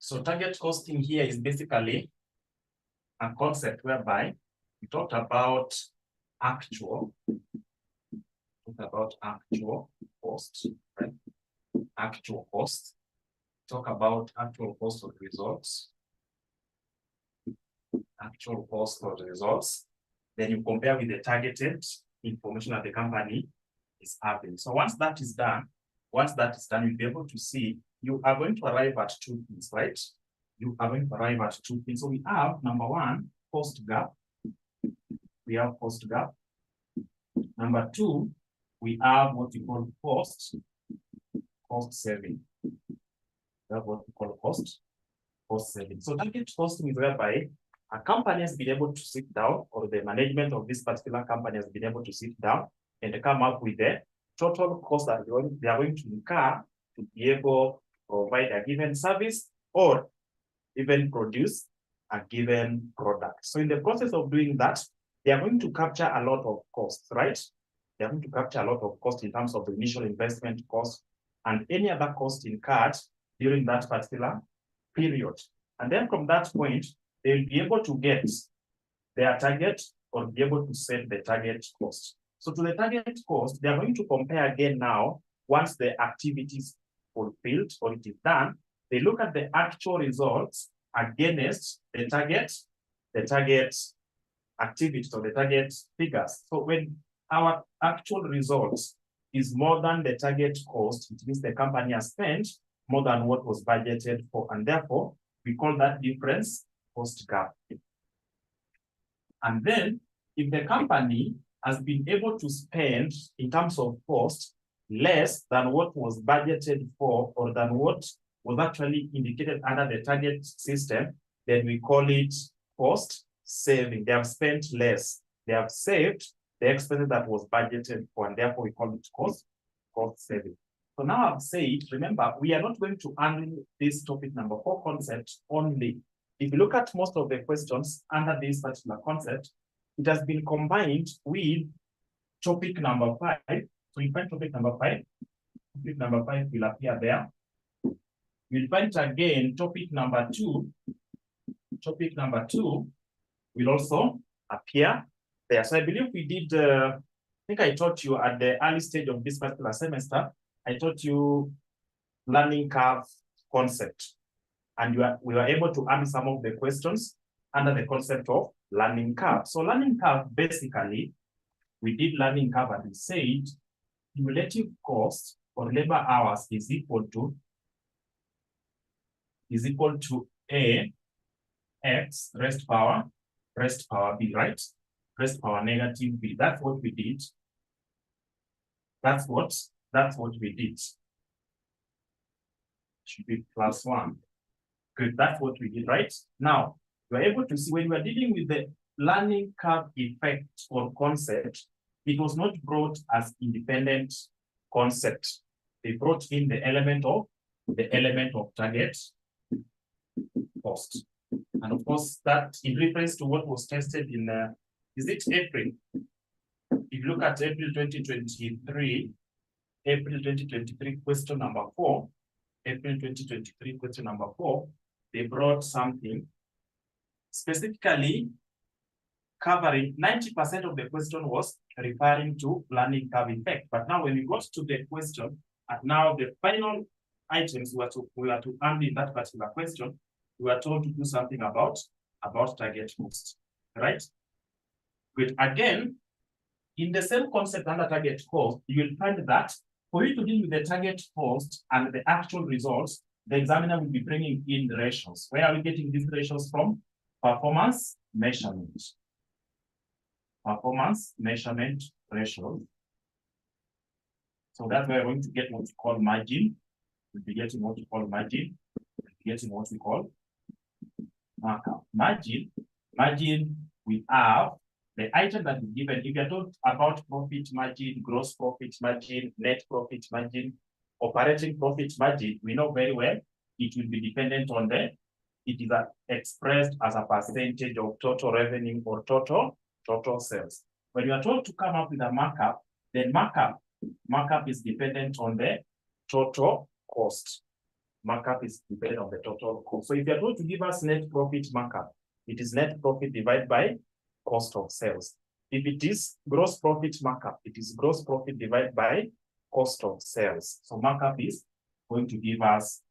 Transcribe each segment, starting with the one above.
So target costing here is basically a concept whereby we talked about actual cost, right? Actual cost. Talk about actual cost of results. Actual cost of the results. Then you compare with the targeted information that the company is having. So once that is done, you'll be able to see you are going to arrive at two things, right? You are going to arrive at two things. So we have number one, cost gap. We have cost gap. Number two, we have what we call cost saving. We have what we call cost saving. So target costing is whereby a company has been able to sit down, or the management of this particular company has been able to sit down and come up with the total cost that they are going to incur to be able to provide a given service or even produce a given product. So in the process of doing that, they are going to capture a lot of costs, right? They are going to capture a lot of cost in terms of the initial investment cost and any other cost incurred during that particular period. And then from that point, they'll be able to get their target or be able to set the target cost. So to the target cost, they are going to compare again now, once the activity is fulfilled or it is done, they look at the actual results against the target activity or the target figures. So when our actual results is more than the target cost, it means the company has spent more than what was budgeted for, and therefore we call that difference cost gap. And then if the company has been able to spend in terms of cost less than what was budgeted for or than what was actually indicated under the target system, then we call it cost saving. They have spent less. They have saved the expenses that was budgeted for, and therefore we call it cost saving. So now I've said, remember, we are not going to handle this topic number 4 concept only. If you look at most of the questions under this particular concept, it has been combined with topic number 5. So you find topic number 5. Topic number 5 will appear there. You'll find again topic number 2. Topic number 2 will also appear there. So I believe we did, I think I taught you at the early stage of this particular semester, I taught you learning curve concept. And we were able to answer some of the questions under the concept of learning curve. So learning curve, basically, we did learning curve and we said cumulative cost for labor hours is equal to A x raised power b, right? Raised power negative b. That's what we did. That's what we did. Should be +1. Good, that's what we did, right? Now, we're able to see when we're dealing with the learning curve effect or concept, it was not brought as independent concept. They brought in the element of target cost. And of course, that in reference to what was tested in, is it April? If you look at April 2023, question number 4, April 2023, question number 4, they brought something specifically covering 90% of the question was referring to learning curve effect. But now when we got to the question, and now the final items we were to handle in that particular question, we were told to do something about target cost, right? Good. Again, in the same concept under target cost, you will find that for you to deal with the target cost and the actual results, the examiner will be bringing in the ratios. Where are we getting these ratios from? Performance measurement. Performance measurement ratios. So that's where we're going to get what we call margin. We'll be getting what we call margin. We'll be getting what we call markup. Margin, we have the item that is given. If you're told about profit margin, gross profit margin, net profit margin, operating profit margin, we know very well it will be dependent on it is expressed as a percentage of total revenue or total sales. When you are told to come up with a markup, then markup is dependent on the total cost. markup is dependent on the total cost. So if you're going to give us net profit markup, it is net profit divided by cost of sales. If it is gross profit markup, it is gross profit divided by cost of sales. So markup is going to give us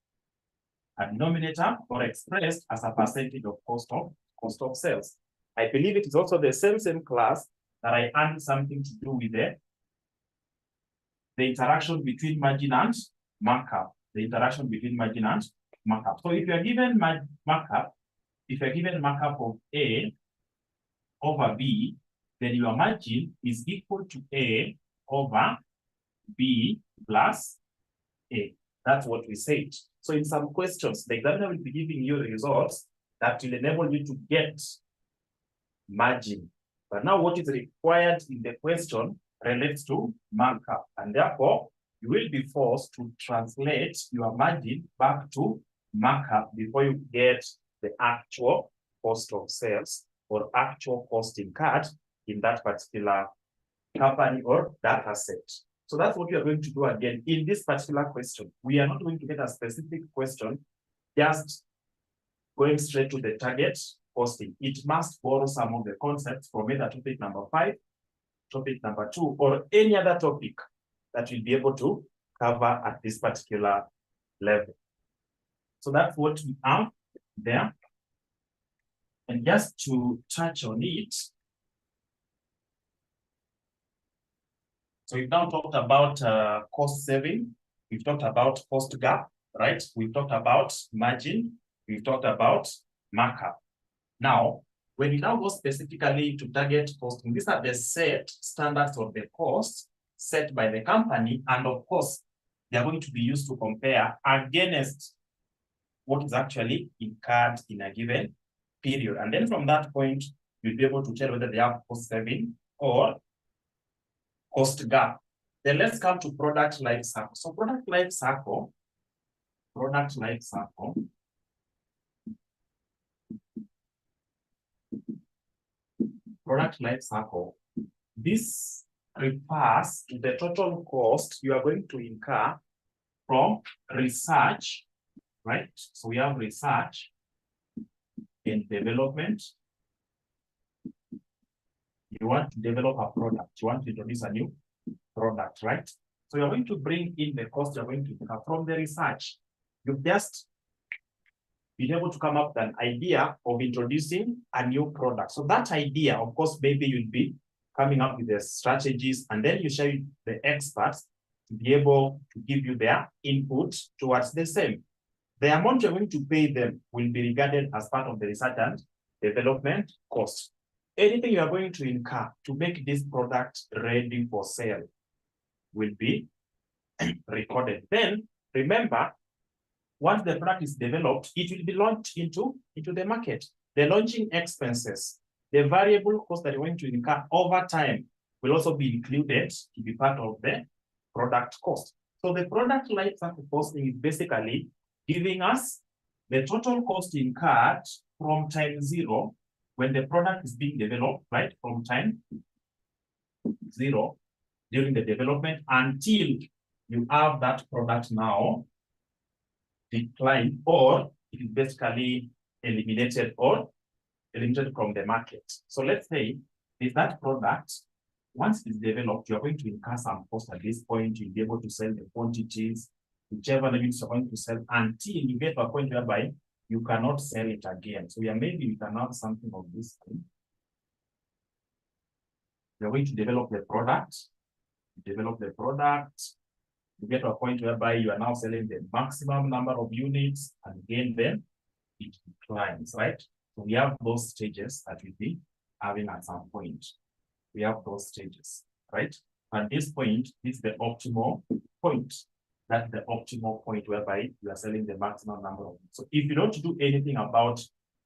a denominator or expressed as a percentage of cost of sales. I believe it is also the same class that I added something to do with the interaction between margin and markup. The interaction between margin and markup. So if you are given markup, if you're given markup of A over B, then your margin is equal to A over B plus A. That's what we said. So in some questions, the examiner will be giving you results that will enable you to get margin. But now what is required in the question relates to markup. And therefore, you will be forced to translate your margin back to markup before you get the actual cost of sales or actual cost incurred in that particular company or data set. So that's what we are going to do again in this particular question. We are not going to get a specific question, just going straight to the target costing. It must borrow some of the concepts from either topic number 5, topic number 2, or any other topic that you'll be able to cover at this particular level. So that's what we have there. And just to touch on it, so we've now talked about cost saving. We've talked about cost gap, right? We've talked about margin. We've talked about markup. Now, when we now go specifically to target costing, these are the set standards of the cost set by the company. And of course, they are going to be used to compare against what is actually incurred in a given period. And then from that point, you'll be able to tell whether they have cost saving or cost gap. Then let's come to product life cycle. So product life cycle, this refers to the total cost you are going to incur from research, right? So we have research and development. You want to develop a product, you want to introduce a new product, right? So you're going to bring in the cost you're going to incur from the research. You've just been able to come up with an idea of introducing a new product. So that idea, of course, maybe you'll be coming up with the strategies, and then you share with the experts to be able to give you their input towards the same. The amount you're going to pay them will be regarded as part of the research and development cost. Anything you are going to incur to make this product ready for sale will be recorded. Then remember, once the product is developed, it will be launched into the market. The launching expenses, the variable cost that you're going to incur over time will also be included to be part of the product cost. So the product life cycle costing is basically giving us the total cost incurred from time 0 when the product is being developed, right? From time 0 during the development until you have that product now declined, or it is basically eliminated from the market. So let's say if that product, once it's developed, you're going to incur some cost at this point. You'll be able to sell the quantities, whichever limits you're going to sell, until you get to a point whereby you cannot sell it again. So yeah, maybe we can have something of this thing. You're going to develop the product. You get to a point whereby you are now selling the maximum number of units, and again, then it declines, right? So we have those stages that we'll be having at some point. We have those stages, right? At this point, this is the optimal point. That's the optimal point whereby you are selling the maximum number of units. So if you don't do anything about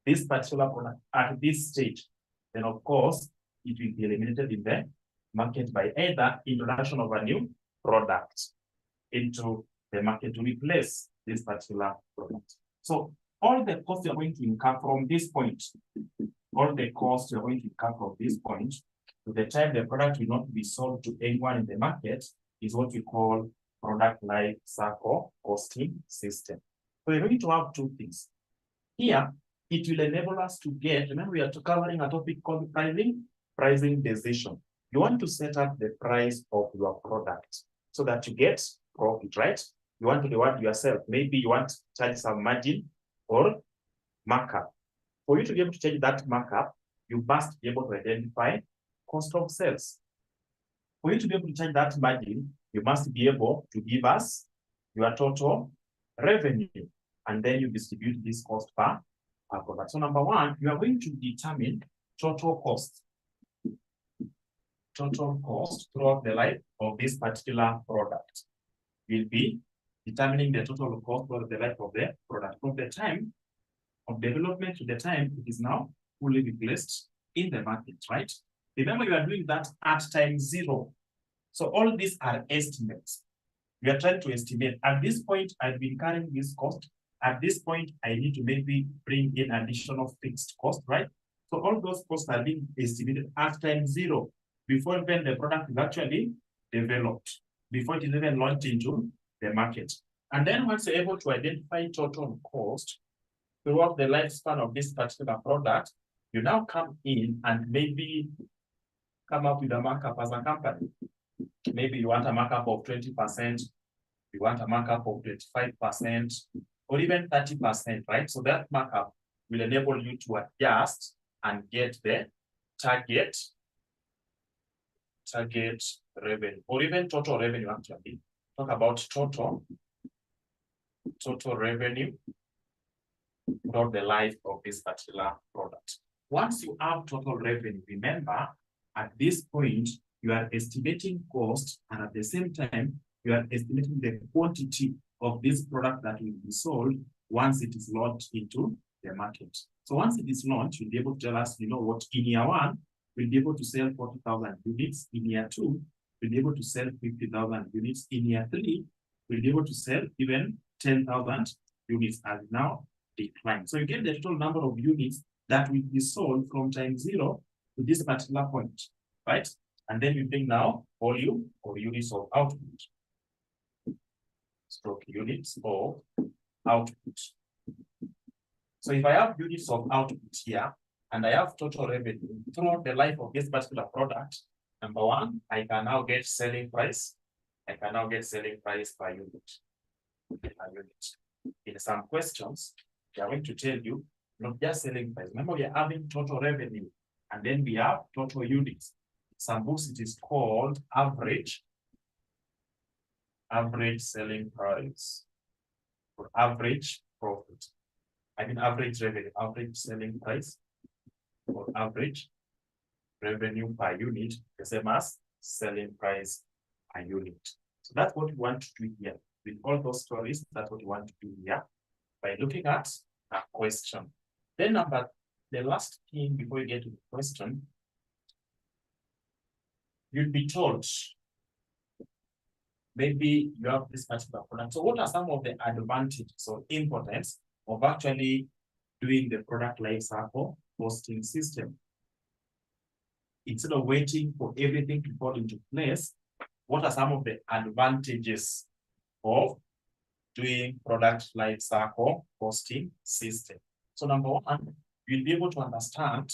this particular product at this stage, then of course, it will be eliminated in the market by either introduction of a new product into the market to replace this particular product. So all the costs you're going to incur from this point, to the time the product will not be sold to anyone in the market, is what we call product life cycle costing system. we're going to have two things. Here, it will enable us to get, remember we are covering a topic called pricing decision. You want to set up the price of your product so that you get profit, right? You want to reward yourself. Maybe you want to charge some margin or markup. For you to be able to change that markup, you must be able to identify cost of sales. For you to be able to change that margin, you must be able to give us your total revenue, and then you distribute this cost per product. So number one, you are going to determine total cost throughout the life of this particular product. We'll be determining the total cost throughout the life of the product from the time of development to the time it is now fully replaced in the market, right? Remember, you are doing that at time zero. So all these are estimates. We are trying to estimate at this point, I've been carrying this cost. At this point, I need to maybe bring in additional fixed cost, right? So all those costs are being estimated at time zero before even the product is actually developed, before it is even launched into the market. And then once you're able to identify total cost throughout the lifespan of this particular product, you now come in and maybe come up with a markup as a company. Maybe you want a markup of 20%, you want a markup of 25%, or even 30%, right? So that markup will enable you to adjust and get the target revenue, or even total revenue actually. Talk about total revenue throughout the life of this particular product. Once you have total revenue, remember, at this point, you are estimating cost, and at the same time, you are estimating the quantity of this product that will be sold once it is launched into the market. So once it is launched, you'll be able to tell us, you know what, in year one, we'll be able to sell 40,000 units. In year two, we'll be able to sell 50,000 units. In year three, we'll be able to sell even 10,000 units as now decline. So you get the total number of units that will be sold from time zero to this particular point, right? And then you bring now volume or units of output. Stroke units of output. So if I have units of output here, and I have total revenue throughout the life of this particular product, number one, I can now get selling price. I can now get selling price per unit. In some questions, they are going to tell you not just selling price. Remember, we are having total revenue, and then we have total units. Some books it is called average selling price or average profit. I mean average revenue, average selling price or average revenue per unit, the same as selling price per unit. So that's what we want to do here. With all those stories, that's what we want to do here by looking at a question. Then the last thing before you get to the question, you'll be told, maybe you have this particular product. So what are some of the advantages or importance of actually doing the product lifecycle costing system? Instead of waiting for everything to fall into place, what are some of the advantages of doing product lifecycle costing system? So number one, you'll be able to understand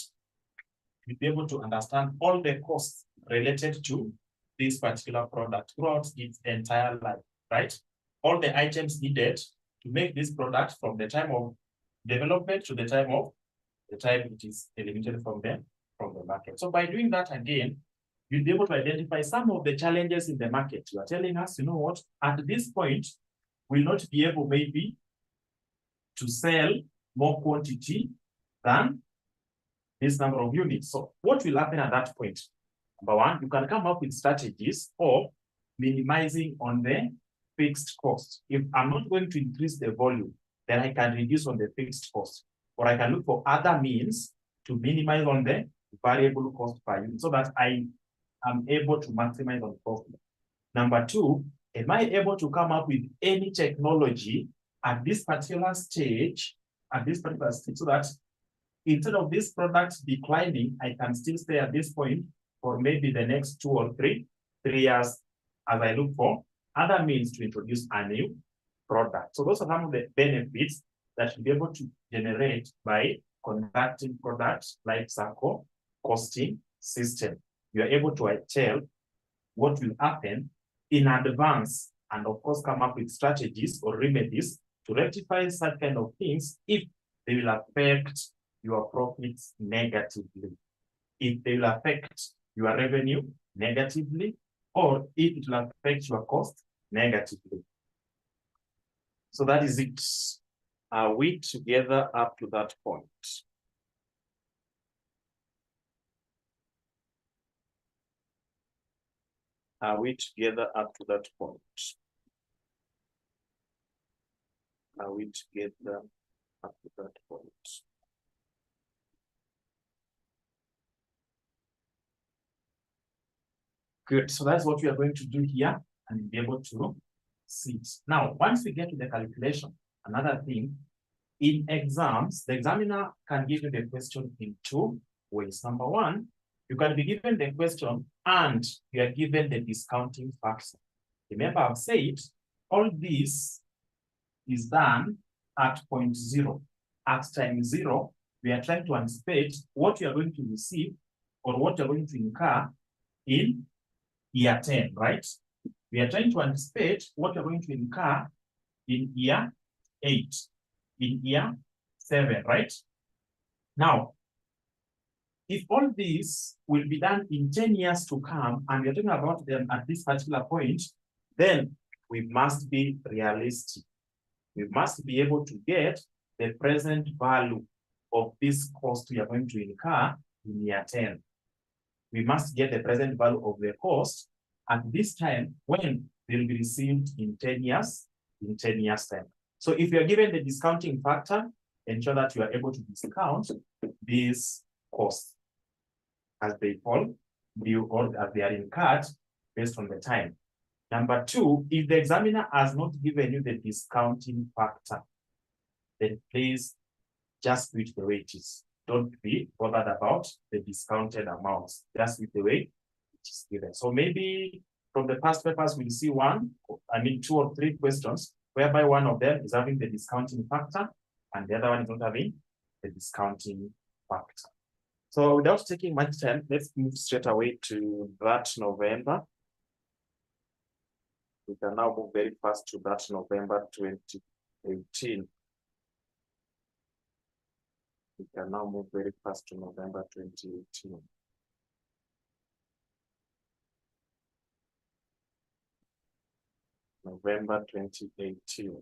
all the costs related to this particular product throughout its entire life, right? All the items needed to make this product from the time of development to the time it is eliminated from the market. So by doing that again, you'll be able to identify some of the challenges in the market. You are telling us, you know what, at this point, we'll not be able maybe to sell more quantity than this number of units. So what will happen at that point? Number one, you can come up with strategies of minimizing on the fixed cost. If I'm not going to increase the volume, then I can reduce on the fixed cost, or I can look for other means to minimize on the variable cost per unit so that I am able to maximize on profit. Number two, am I able to come up with any technology at this particular stage, so that instead of this product declining, I can still stay at this point for maybe the next 2 or 3 years as I look for other means to introduce a new product. So those are some of the benefits that you'll be able to generate by conducting product life cycle costing system. You are able to tell what will happen in advance, and of course come up with strategies or remedies to rectify such kind of things if they will affect your profits negatively, if they will affect your revenue negatively, or if it will affect your cost negatively. So that is it. Are we together up to that point? Are we together up to that point? Are we together up to that point? Good. So that's what we are going to do here, and be able to see it. Now, once we get to the calculation, another thing, in exams, the examiner can give you the question in two ways. Number one, you can be given the question and you are given the discounting factor. Remember, I've said all this is done at 0.0. At time 0, we are trying to anticipate what you are going to receive or what you're going to incur in year 10, right? We are trying to anticipate what you're going to incur in year 8, in year 7, right? Now, if all this will be done in 10 years to come, and we're talking about them at this particular point, then we must be realistic. We must be able to get the present value of this cost we are going to incur in year 10. We must get the present value of the cost at this time when they will be received in 10 years, in 10 years' time. So if you are given the discounting factor, ensure that you are able to discount these costs as they fall due or as they are incurred based on the time. Number two, if the examiner has not given you the discounting factor, then please just do it the way it is. Don't be bothered about the discounted amounts. Just with the way it is given. So maybe from the past papers, we'll see 2 or 3 questions whereby one of them is having the discounting factor and the other one is not having the discounting factor. So without taking much time, let's move straight away to that November. We can now move very fast to that November 2018. We can now move very fast to November 2018. November 2018.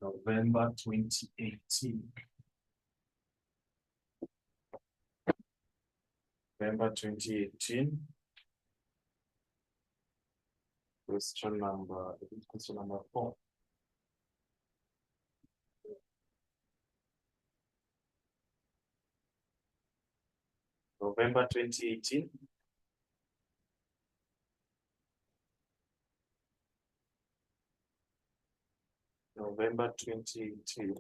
November 2018. November 2018. Question number 4. November 2018. November 2018.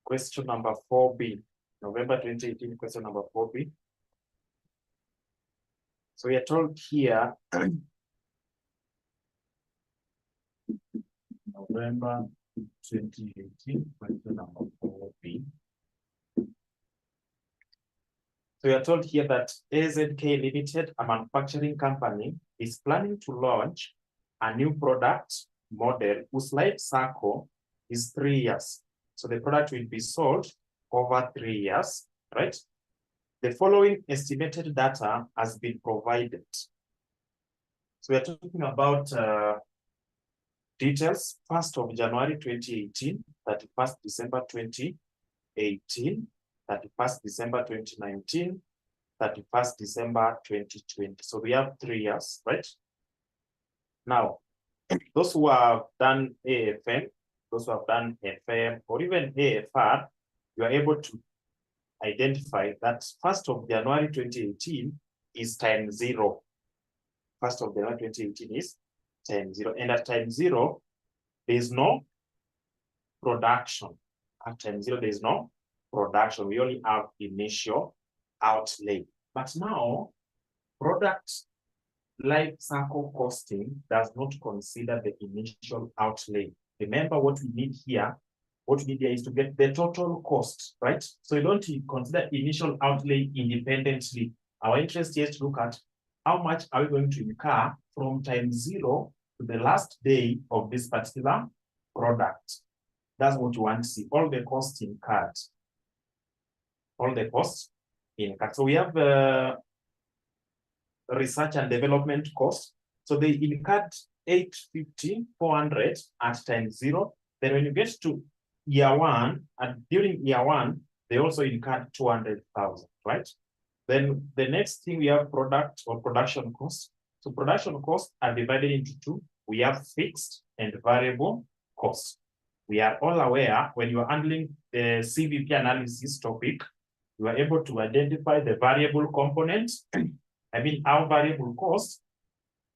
Question number 4B. November 2018, question number 4B. So we are told here, November 2018, question number 4B. So we are told here that AZK Limited, a manufacturing company, is planning to launch a new product model whose life cycle is 3 years. So the product will be sold over 3 years, right? The following estimated data has been provided. So we are talking about details, 1st of January 2018, 31st December 2018, 31st December 2019, 31st December 2020. So we have 3 years, right? Now, those who have done AFM, those who have done FM, or even AFR, you are able to identify that 1st of January 2018 is time 0. 1st of January 2018 is time 0. And at time 0, there is no production. At time 0, there is no production. We only have initial outlay. But now, product life cycle costing does not consider the initial outlay. Remember what we need here. What we need here is to get the total cost, right? So you don't consider initial outlay independently. Our interest here is to look at how much are we going to incur from time 0 to the last day of this particular product. That's what you want to see. All the costs incurred. All the costs incurred. So we have research and development costs. So they incurred 850, 400 at time 0. Then when you get to year 1, and during year 1, they also incurred 200,000, right? Then the next thing we have product or production costs. So production costs are divided into 2. We have fixed and variable costs. We are all aware when you are handling the CVP analysis topic, you are able to identify the variable components. I mean, our variable costs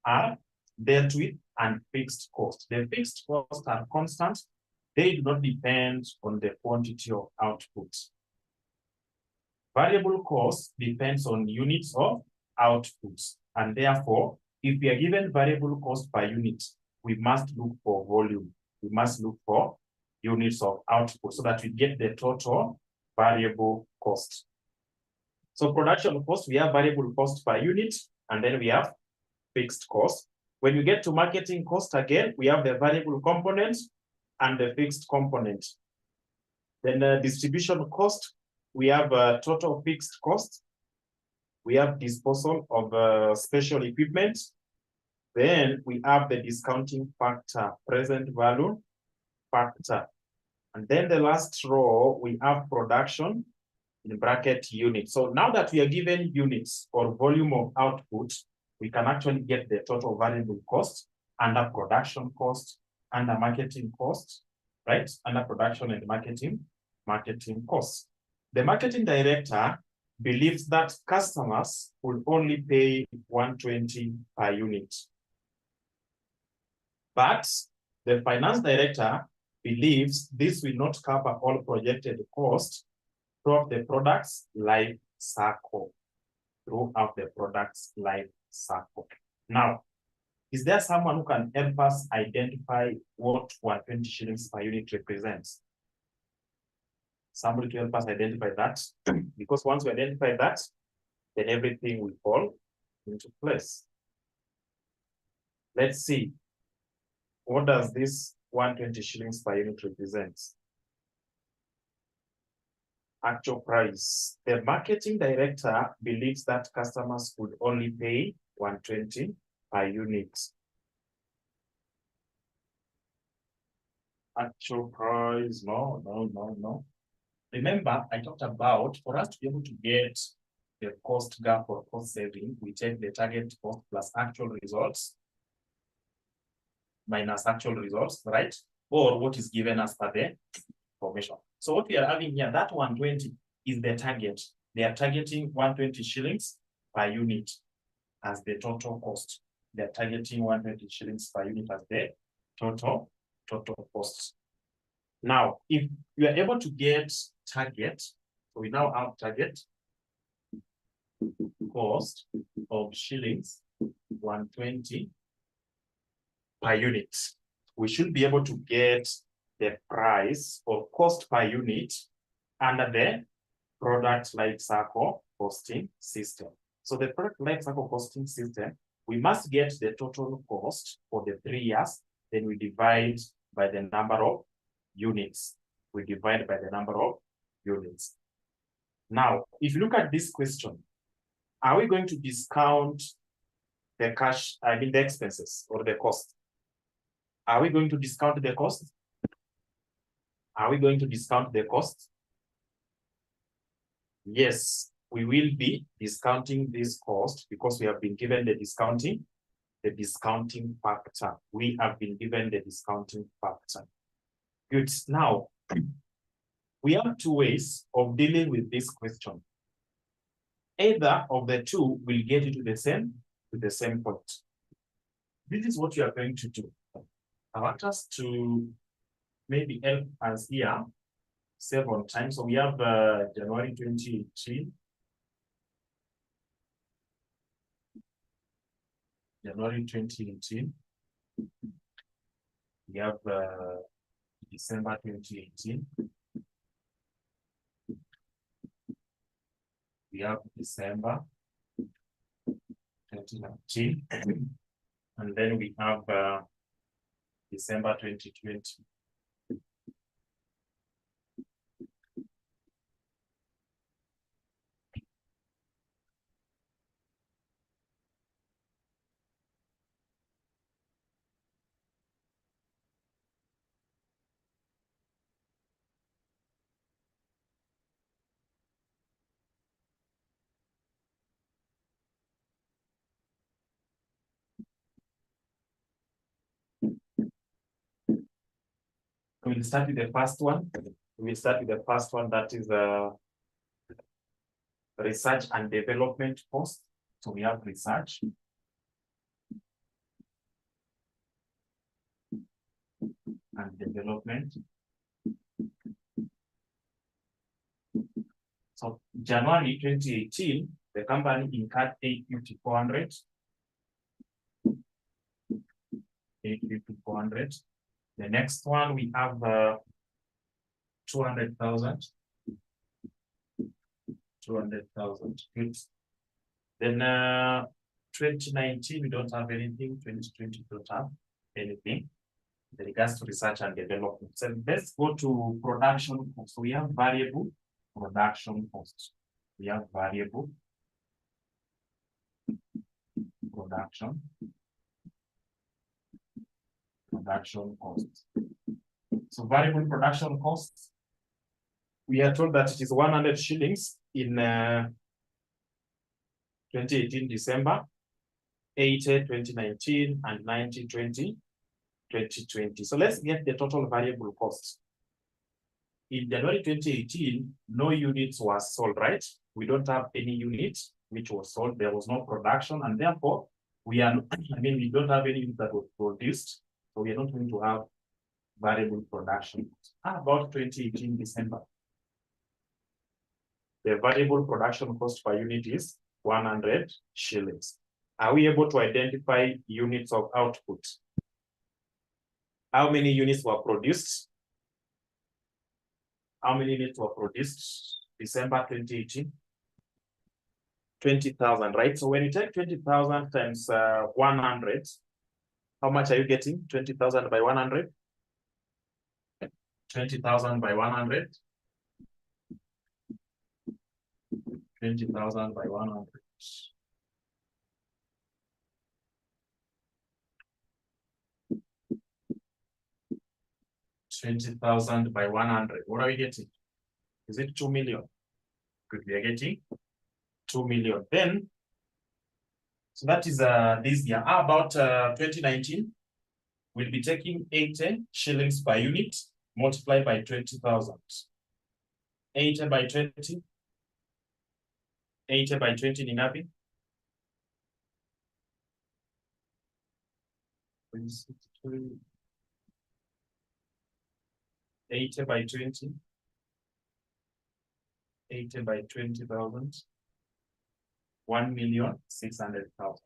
are dealt with and fixed costs. The fixed costs are constant. They do not depend on the quantity of output. Variable cost depends on units of output. And therefore, if we are given variable cost per unit, we must look for volume. We must look for units of output so that we get the total variable cost. So production cost, we have variable cost per unit, and then we have fixed cost. When you get to marketing cost again, we have the variable component and the fixed component. Then distribution cost, we have total fixed cost. We have disposal of special equipment. Then we have the discounting factor, present value factor. And then the last row, we have production in bracket units. So now that we are given units or volume of output, we can actually get the total variable cost under production cost, under marketing cost, right? Under production and marketing costs. The marketing director believes that customers will only pay 120 per unit. But the finance director believes this will not cover all projected costs throughout the product's life cycle. Throughout the product's life cycle. Now, is there someone who can help us identify what 120 shillings per unit represents? Somebody to help us identify that, because once we identify that, then everything will fall into place. Let's see. What does this 120 shillings per unit represent? Actual price. The marketing director believes that customers would only pay 120 per unit. Actual price, no. Remember, I talked about, for us to be able to get the cost gap or cost saving, we take the target cost plus actual results minus actual results, right? Or what is given us per the information. So what we are having here, that 120 is the target. They are targeting 120 shillings per unit as the total cost. They are targeting 120 shillings per unit as the total cost. Now, if you are able to get target, so we now have target cost of shillings 120 per unit. We should be able to get the price or cost per unit under the product life cycle costing system. So the product life cycle costing system, we must get the total cost for the 3 years, then we divide by the number of units. We divide by the number of units. Now, if you look at this question, are we going to discount the the expenses or the cost? Are we going to discount the cost? Are we going to discount the cost? Yes, we will be discounting this cost because we have been given the discounting factor. We have been given the discounting factor. Good. Now, We have two ways of dealing with this question. Either of the two will get you to the same point. This is what you are going to do. I want us to maybe help us here, save on time. So we have January 2018. January 2018. We have December 2018. We have December 2019. And then we have December 2020. We'll start with the first one. We'll start with the first one, that is research and development cost. So we have research and development. So January 2018, the company incurred 850,400. 850,400. The next one we have 200,000. 200,000. Good. Then 2019 we don't have anything. 2020 we don't have anything in regards to research and development. So let's go to production cost. So we have variable production cost. We have variable production cost. So variable production cost, we are told that it is 100 shillings in 2018 December, 80 2019, and 90 2020. So let's get the total variable cost. In January 2018, no units were sold, right? We don't have any unit which was sold. There was no production, and therefore we are, we don't have any unit that was produced. So we are not going to have variable production. How about 2018 December? The variable production cost per unit is 100 shillings. Are we able to identify units of output? How many units were produced? How many units were produced December 2018? 20,000, right? So when you take 20,000 times 100, how much are you getting? 20,000 by 100? 20,000 by 100? 20,000 by 100. 20,000 by 100. What are we getting? Is it 2 million? Good, we are getting 2 million. Then, so that is this year. How about 2019? We'll be taking 80 shillings per unit multiplied by 20,000. 80 by 20. 80 by 20 ni ngapi? 80 by 20. 80 by 20,000. 1,600,000.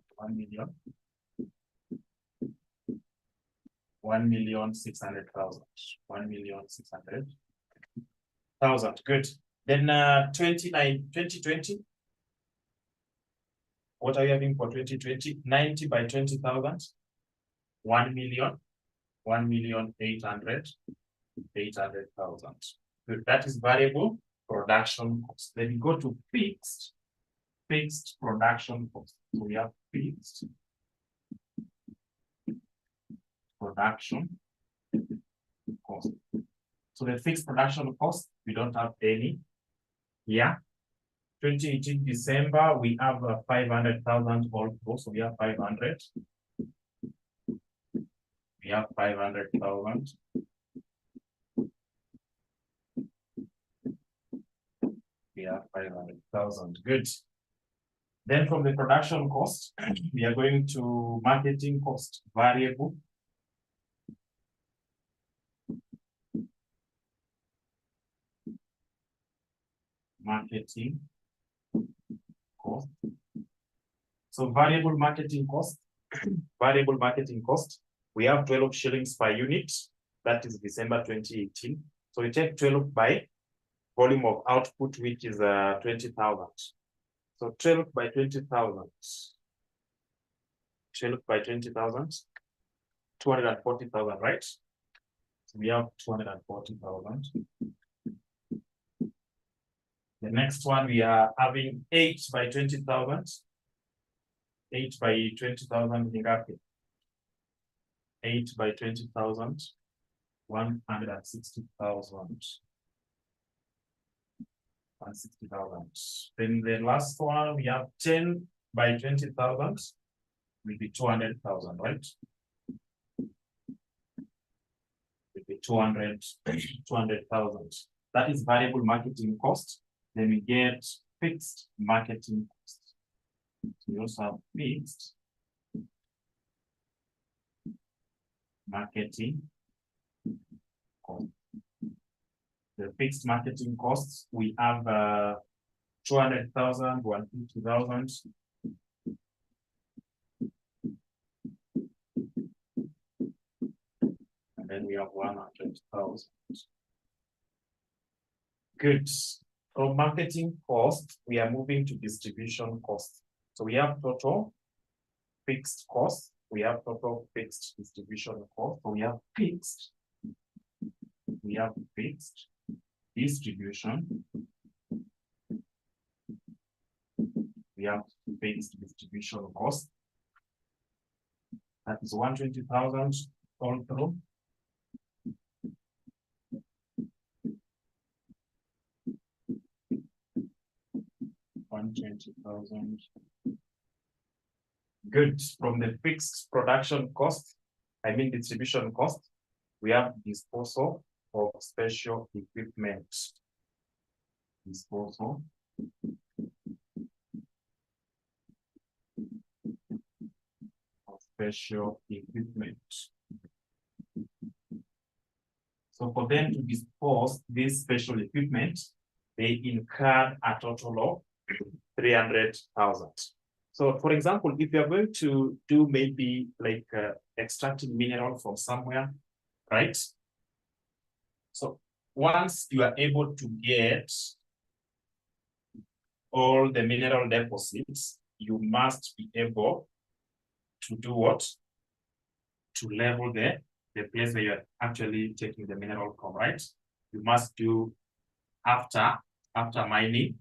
1,600,000. 1,600,000. Good. Then 2020. What are you having for 2020? 90 by 20,000. 1,800,000. Good. That is variable production cost. Then we go to fixed production cost. So we have fixed production cost. So the fixed production cost, we don't have any here. 2018 December, we have 500,000 also. So we have 500. We have 500,000. have 500,000. Good. Then from the production cost, we are going to marketing cost, variable. Marketing cost. So variable marketing cost, we have 12 shillings per unit. That is December 2018. So we take 12 by volume of output, which is 20,000. So 12 by 20,000. 12 by 20,000. 240,000, right? So we have 240,000. The next one, we are having 8 by 20,000. 8 by 20,000 Ningapi. 8 by 20,000. 160,000. 160,000. Then the last one, we have 10 by 20,000. Will be 200,000, right? Will be 200,000. That is variable marketing cost. Then we get fixed marketing cost. So we also have fixed marketing cost. The fixed marketing costs, we have 200,000, 150,000. And then we have 100,000. Good. From marketing cost, we are moving to distribution cost. So we have total fixed cost. We have total fixed distribution cost. So we have fixed distribution. We have fixed distribution cost. That is 120,000 all through. Good. From the fixed production cost, I mean distribution cost, we have disposal of special equipment. Disposal of special equipment. So for them to dispose this special equipment, they incurred a total of 300,000. So for example, if you're going to do maybe like extracting mineral from somewhere, right? So once you are able to get all the mineral deposits, you must be able to do what? To level the place where you're actually taking the mineral from, right? You must do after mining,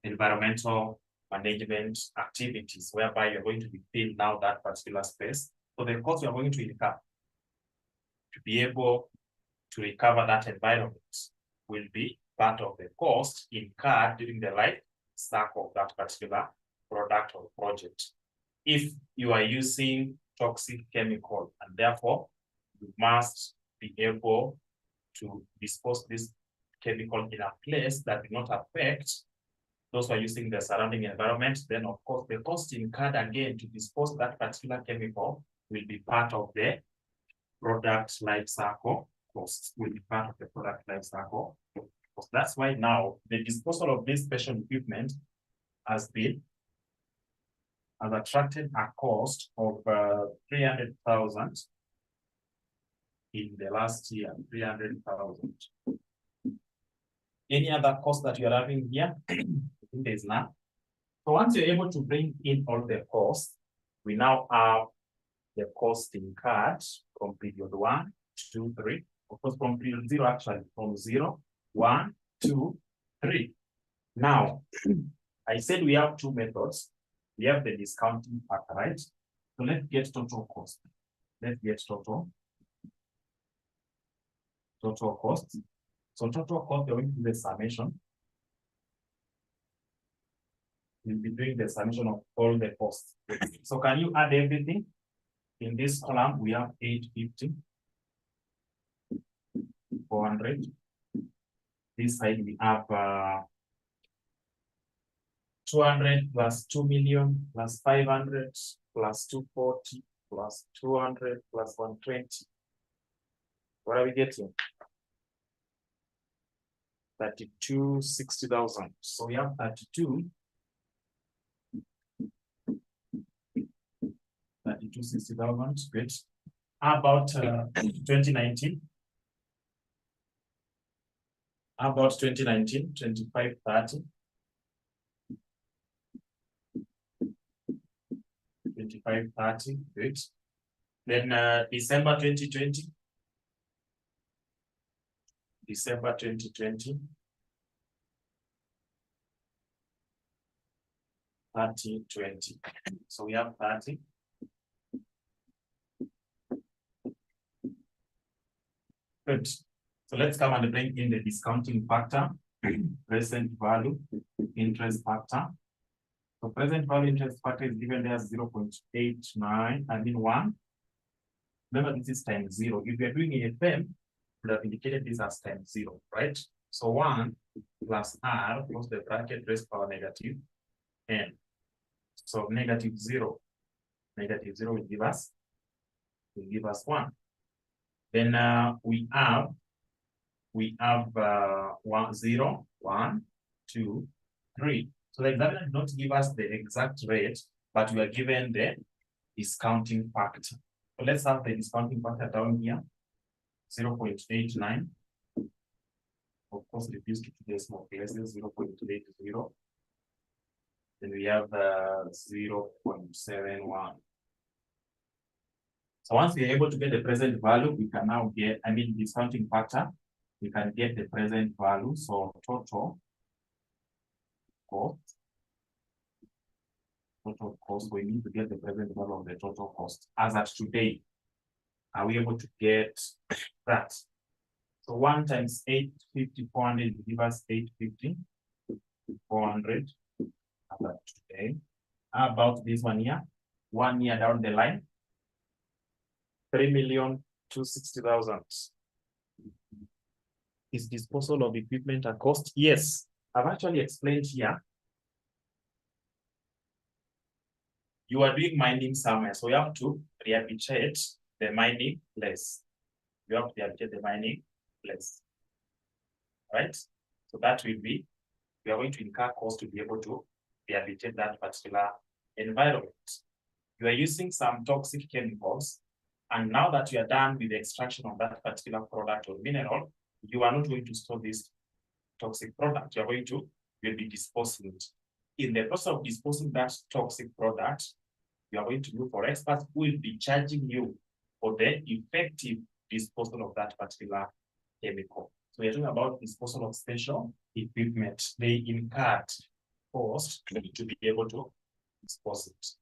environmental management activities, whereby you're going to be filling out that particular space. So the cost you're going to incur to be able to recover that environment will be part of the cost incurred during the life cycle of that particular product or project. If you are using toxic chemical, and therefore you must be able to dispose this chemical in a place that will not affect those who are using the surrounding environment, then of course the cost incurred again to dispose that particular chemical will be part of the product life cycle cost, will be part of the product life cycle cost. That's why now the disposal of this special equipment has attracted a cost of 300,000 in the last year, 300,000. Any other cost that you're having here? There's none. So once you're able to bring in all the costs, we now have the cost incurred from period 1, 2, 3. Of course, from period 0, actually, from 0, 1, 2, 3. Now, I said we have two methods. We have the discounting factor, right? So let's get total cost. Let's get total cost. So total cost, we're going to do the summation. We'll be doing the summation of all the costs. So can you add everything? In this column, we have 850, 400. This side, we have 200 plus 2 million plus 500 plus 240 plus 200 plus 120. What are we getting? 32,60,000. So we have 32,60,000. Great. How about 2019? How about 2019? 2530. 2530. Great. Then December 2020. December 2020. 3020. So we have 30. Good. So let's come and bring in the discounting factor, present value, interest factor. So present value interest factor is given there as 0.89 and in 1. Remember, this is times 0. If you're doing a FM, would have indicated this as times 0, right? So 1 plus R plus the bracket raised power negative n. So negative 0 will give us 1. Then we have 1, 0, 1, 2, 3. So the examiner did not give us the exact rate, but we are given the discounting factor. So let's have the discounting factor down here, 0.89. Of course, reduced to decimal places, 0.80. Then we have 0.71. So once we are able to get the present value, we can now get, discounting factor, we can get the present value. So total cost, we need to get the present value of the total cost. As at today, are we able to get that? So 1 times 850, 400 will give us 850, 400. As at today. How about this one here? 1 year down the line, 3,260,000. Is disposal of equipment a cost? Yes, I've actually explained here. You are doing mining somewhere, so you have to rehabilitate the mining place. You have to rehabilitate the mining place, right? So that will be, we are going to incur cost to be able to rehabilitate that particular environment. You are using some toxic chemicals, and now that you are done with the extraction of that particular product or mineral, you are not going to store this toxic product. You are going to, you'll be disposing it. In the process of disposing that toxic product, you are going to look for experts who will be charging you for the effective disposal of that particular chemical. So we're talking about disposal of special equipment. They incurred cost to be able to dispose it.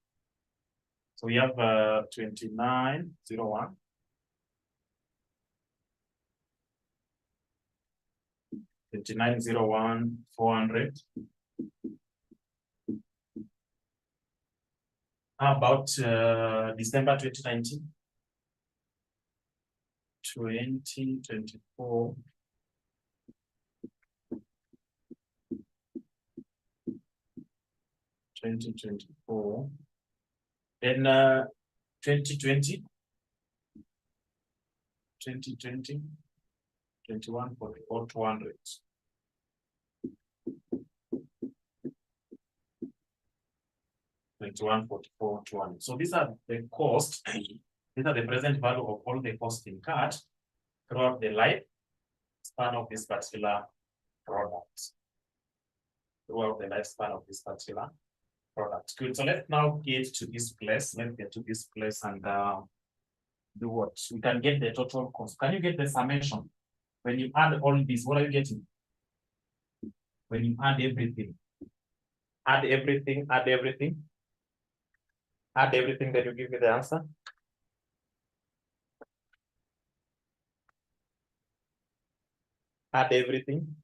So we have 2901. 2901, 400. How about December 2019? 2024. 2024. Then 2020. 2020. 2144, 200. So these are the costs. These are the present value of all the costs incurred throughout the life span of this particular product. Throughout the lifespan of this particular product. Good. So let's now get to this place. Let's get to this place and do what? We can get the total cost. Can you get the summation? When you add all this, what are you getting? When you add everything. Add everything, add everything. Add everything, then you give me the answer. Add everything.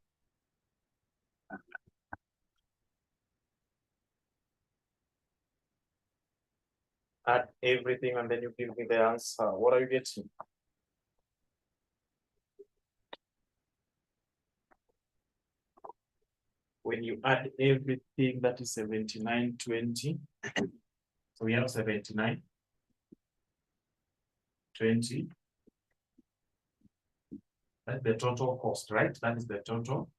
Add everything, and then you give me the answer. What are you getting? When you add everything, that is 79.20. So we have 79.20. That's the total cost, right? That is the total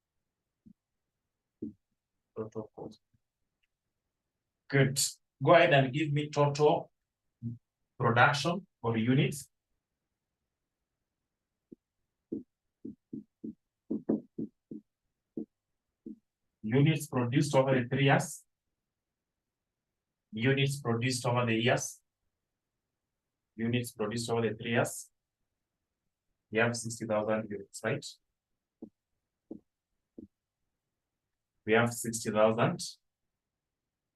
cost. Good. Go ahead and give me total production for units. Units produced over the 3 years. Units produced over the years. Units produced over the 3 years. We have 60,000 units, right? We have 60,000.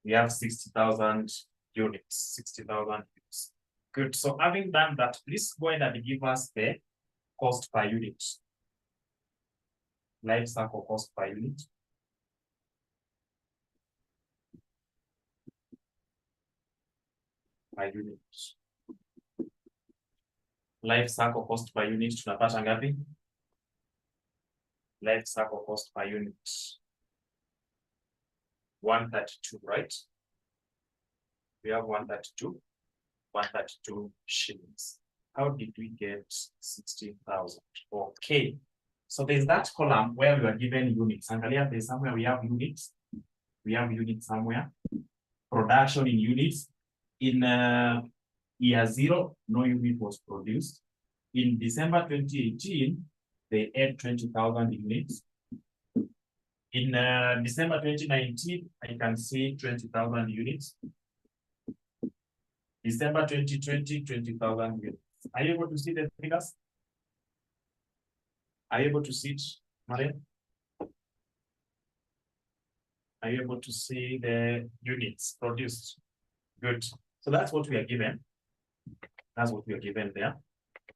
We have 60,000 units. 60,000 units. Good. So having done that, please go ahead and give us the cost per unit. Life cycle cost per unit. Per unit. Life cycle cost per unit tunapata ngapi? Life cycle cost per unit 132, right? We have 132 shillings. How did we get 16,000? Okay. So there's that column where we are given units. Angalia, there's somewhere we have units. We have units somewhere. Production in units. In year 0, no unit was produced. In December 2018, they had 20,000 units. In December 2019, I can see 20,000 units. December 2020, 20,000 units. Are you able to see the figures? Are you able to see it, Maria? Are you able to see the units produced? Good. So that's what we are given. That's what we are given there.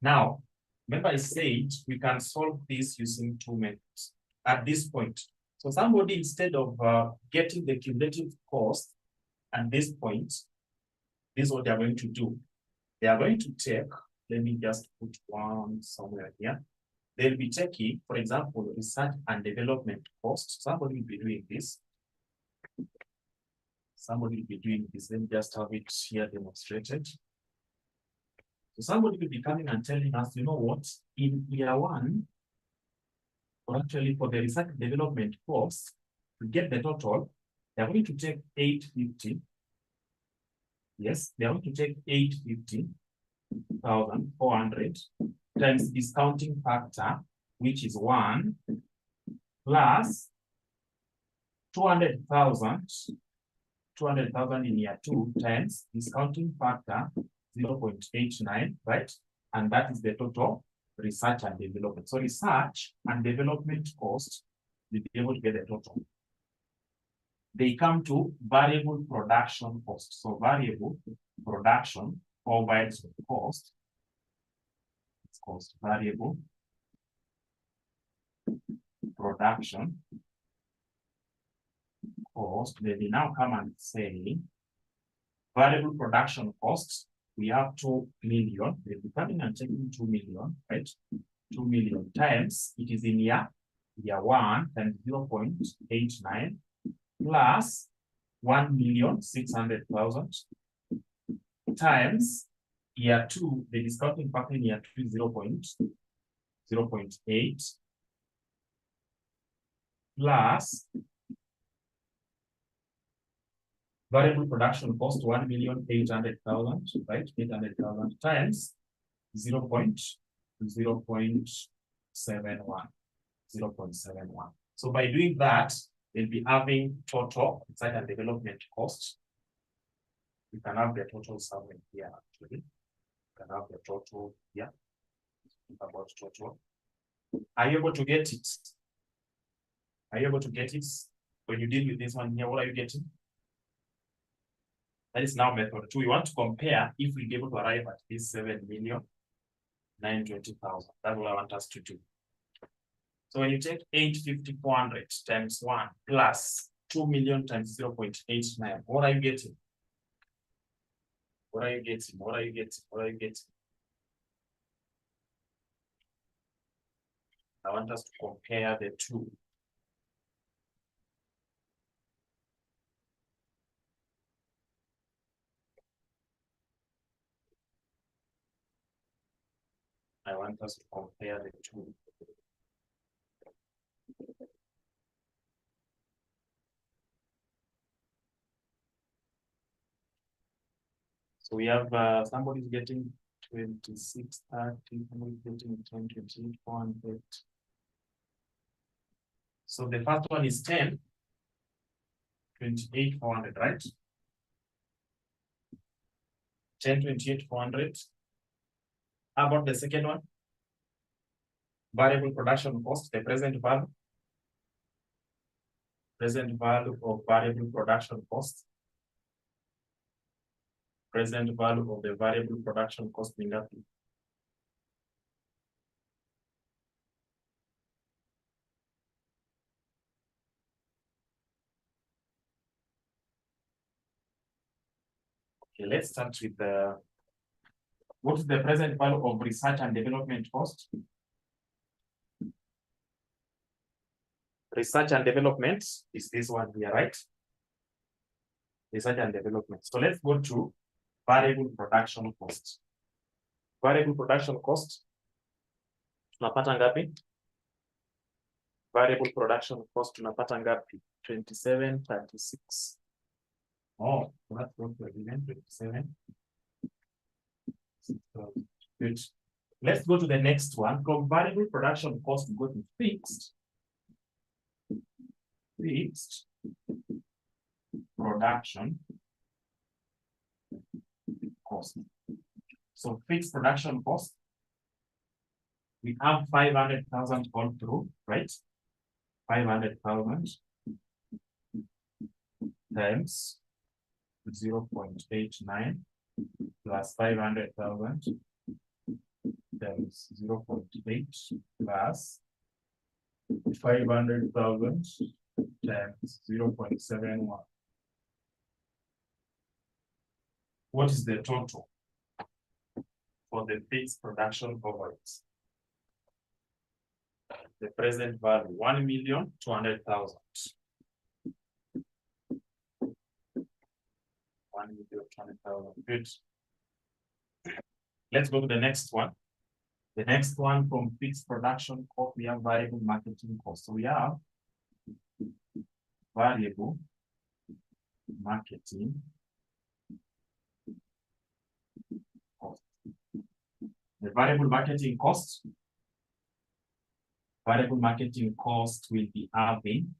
Now, remember I said we can solve this using 2 methods at this point. So somebody, instead of getting the cumulative cost at this point, this is what they are going to do. They are going to take, let me just put one somewhere here. They'll be taking, for example, research and development cost. Somebody will be doing this. Somebody will be doing this. Let me just have it here demonstrated. So somebody will be coming and telling us, you know what, in year 1, or actually for the research and development cost, to get the total, they're going to take 850. Yes, they are going to take 850,400 times discounting factor, which is 1, plus 200,000 in year 2 times discounting factor 0.89, right? And that is the total research and development. So research and development cost, we'll be able to get the total. They come to variable production cost. So variable production provides cost. It's called variable production cost. They now come and say variable production costs. We have 2 million. They'll be coming and taking 2 million, right? 2 million times it is in year 1 times 0.89 plus 1,600,000 times year 2, the discounting factor in year 2 is 0.8 plus variable production cost 1,800,000, right? 800,000 times 0.71. So by doing that, they'll be having total research and development costs. We can have the total somewhere here actually. We can have the total here. About total. Are you able to get it? Are you able to get it? When you deal with this one here, what are you getting? That is now method 2. We want to compare if we'll be able to arrive at this 7,920,000. That's what I want us to do. So when you take 850,400 times 1 plus 2 million times 0.89, what are you getting? What are you getting? What are you getting? What are you getting? I want us to compare the two. I want us to compare the two. So we have somebody getting 2630, somebody getting 1028, 400. So the first one is 10, 28, 400, right? 10, 28, 400. How about the second one? Variable production cost, the present value. Present value of variable production cost. Present value of the variable production cost in that. Okay, let's start with the, what is the present value of research and development cost? Research and development is this one here, right? Research and development. So let's go to variable production cost. Variable production cost. Tunapata ngapi? Variable production cost tunapata ngapi? 2736. Oh, that's what we're doing. 27. Good. Let's go to the next one. From variable production cost, go to fixed. Fixed production cost. So fixed production cost, we have 500,000 all through, right? 500,000 times 0.89 plus 500,000 times 0.8 plus 500,000 times 0.71. What is the total for the fixed production overheads? The present value, 1,200,000. 1,200,000. Good. Let's go to the next one. The next one, from fixed production cost, we have variable marketing cost. So we have variable marketing cost. The variable marketing cost will be having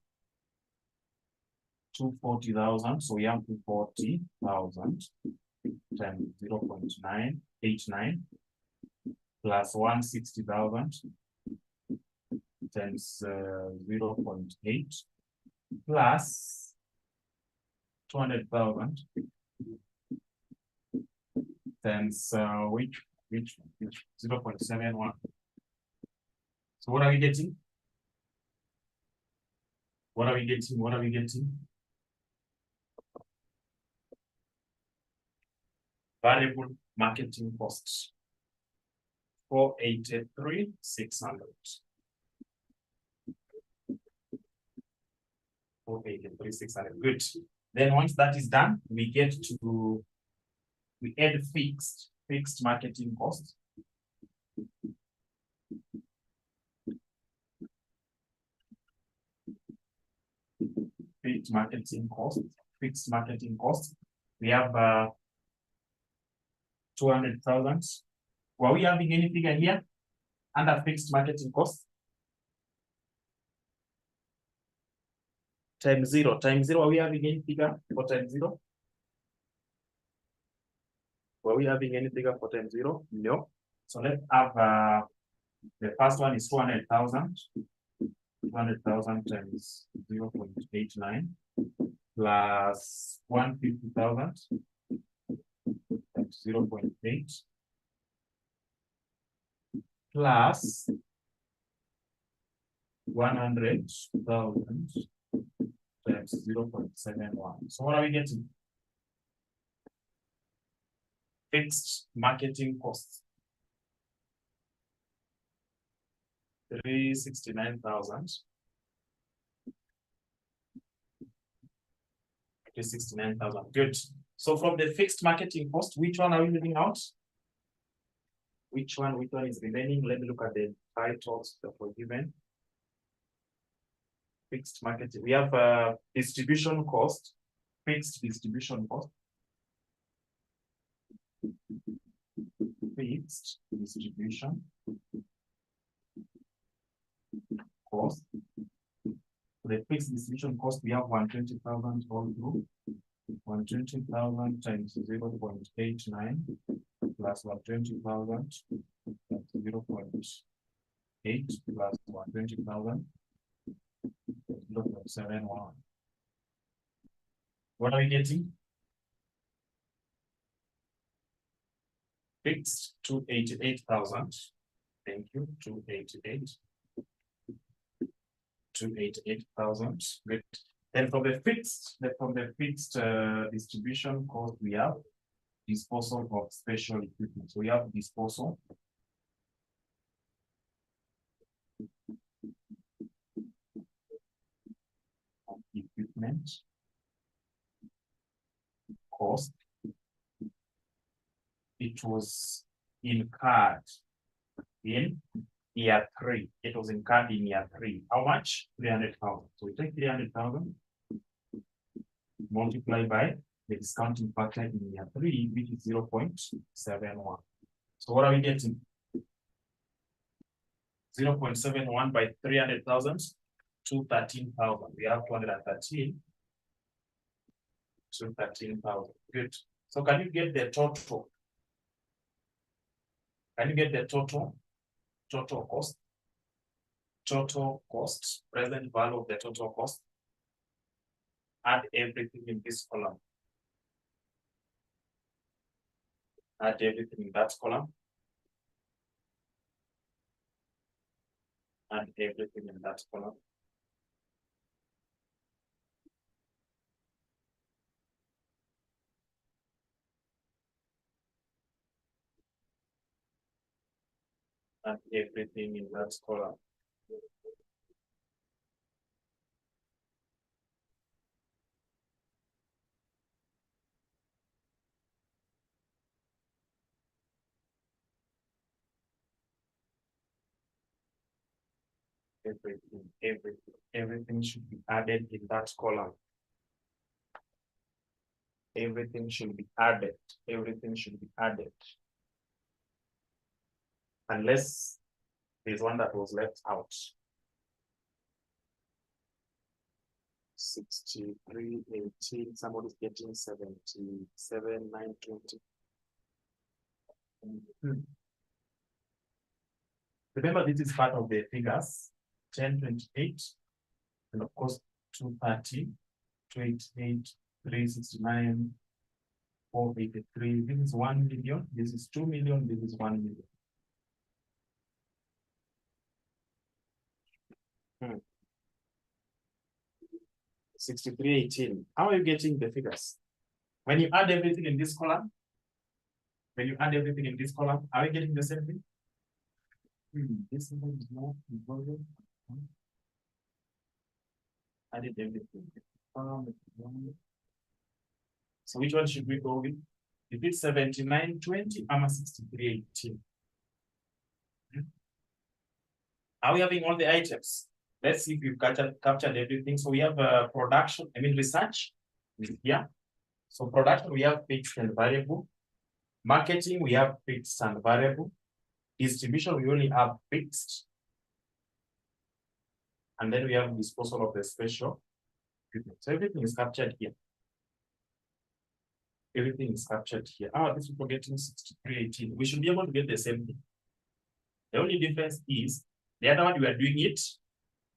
240,000. So we have 240,000 times 0.989 plus 160,000 times 0.8 plus 200,000 times which 0.71. So what are we getting? What are we getting? Variable marketing costs, 483,600. 483,600. Good. Then once that is done, we add fixed marketing costs. Fixed marketing cost. We have 200,000. Were we having any figure here under fixed marketing cost? Times zero. Are we having any figure for times zero? Were we having any figure for times zero? No. So let's have the first one is 200,000. 200,000 times 0.89 plus 150,000 times 0.8 plus 100,000 times 0.71. So what are we getting? Fixed marketing costs. 369,000. 369,000. Good. So from the fixed marketing cost, which one are we leaving out? Which one is remaining? Let me look at the titles that were given. Fixed marketing. We have distribution cost, fixed distribution cost. Fixed distribution cost. The fixed distribution cost, we have 120,000 all through. 120,000 times 0.89 plus 120,000 times 0.8 plus 120,000 0.71. What are we getting? Fixed 288,000. Thank you. 288,000. Great. Then from the fixed distribution cost, we have disposal of special equipment. So we have disposal of equipment cost. It was incurred in year 3. It was incurred in year 3. How much? 300,000. So we take 300,000, multiply by the discounting factor in year 3, which is 0.71. So what are we getting? 0.71 by 300,000, 213,000. We have 213,000. Good. So can you get the total? Can you get the total cost? Total cost, present value of the total cost. Add everything in this column. Add everything in that column. Add everything in that column. And everything in that column. Everything should be added in that column. Everything should be added. Everything should be added. Unless there's one that was left out. 63.18, somebody's getting 77.920. Remember, this is part of the figures. 1028, and of course 230, 288, 369, 483. This is 1 million. This is 2 million. This is 1 million. 63.18. How are you getting the figures? When you add everything in this column, are we getting the same thing? This one is not involved. Added everything. So which one should we go with? If it's 79.20, I'm a 63.18. Are we having all the items? Let's see if we've captured everything. So we have research here. So production, we have fixed and variable. Marketing, we have fixed and variable. Distribution, we only have fixed. And then we have disposal of the special equipment. So everything is captured here. Everything is captured here. This is forgetting 63.18. We should be able to get the same thing. The only difference is the other one we are doing it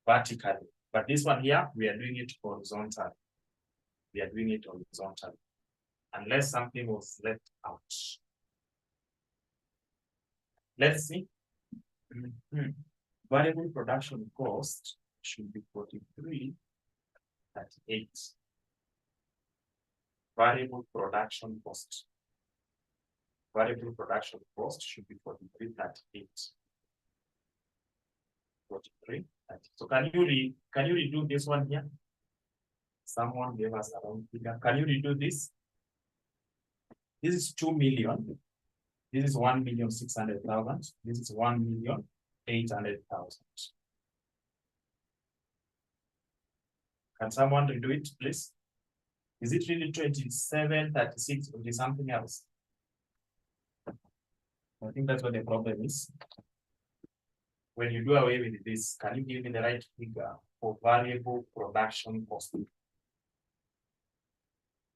vertically, but this one here we are doing it horizontally. Unless something was left out. Let's see. Variable production cost should be 43.38. Variable production cost should be 43.38. 43. So can you redo this one here? Someone gave us a wrong figure. Can you redo this? This is 2 million. This is 1,600,000. This is 1,800,000. Can someone redo it, please? Is it really 2736 or is something else? I think that's what the problem is. When you do away with this, can you give me the right figure for variable production cost?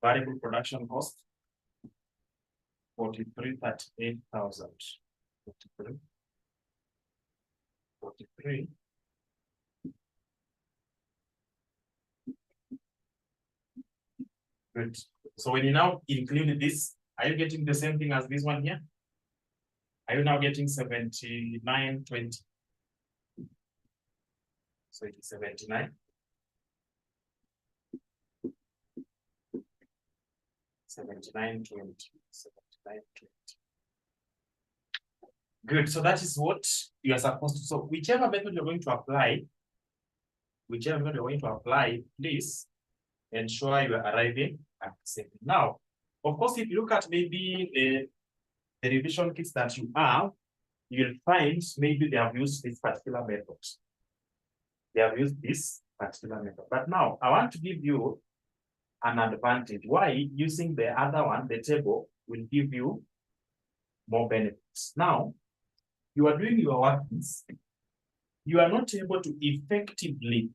Variable production cost, 43,38,000. 43. Good. So when you now include this, are you getting the same thing as this one here? Are you now getting 7920? So it is 79. 7920. 7920. Good. So that is what you are supposed to. So whichever method you're going to apply, please ensure you are arriving at the same thing. Now, of course, if you look at maybe the revision kits that you have, you'll find maybe they have used this particular method. They have used this particular method. But now I want to give you an advantage. Why? Using the other one, the table, will give you more benefits. Now, you are doing your workings. You are not able to effectively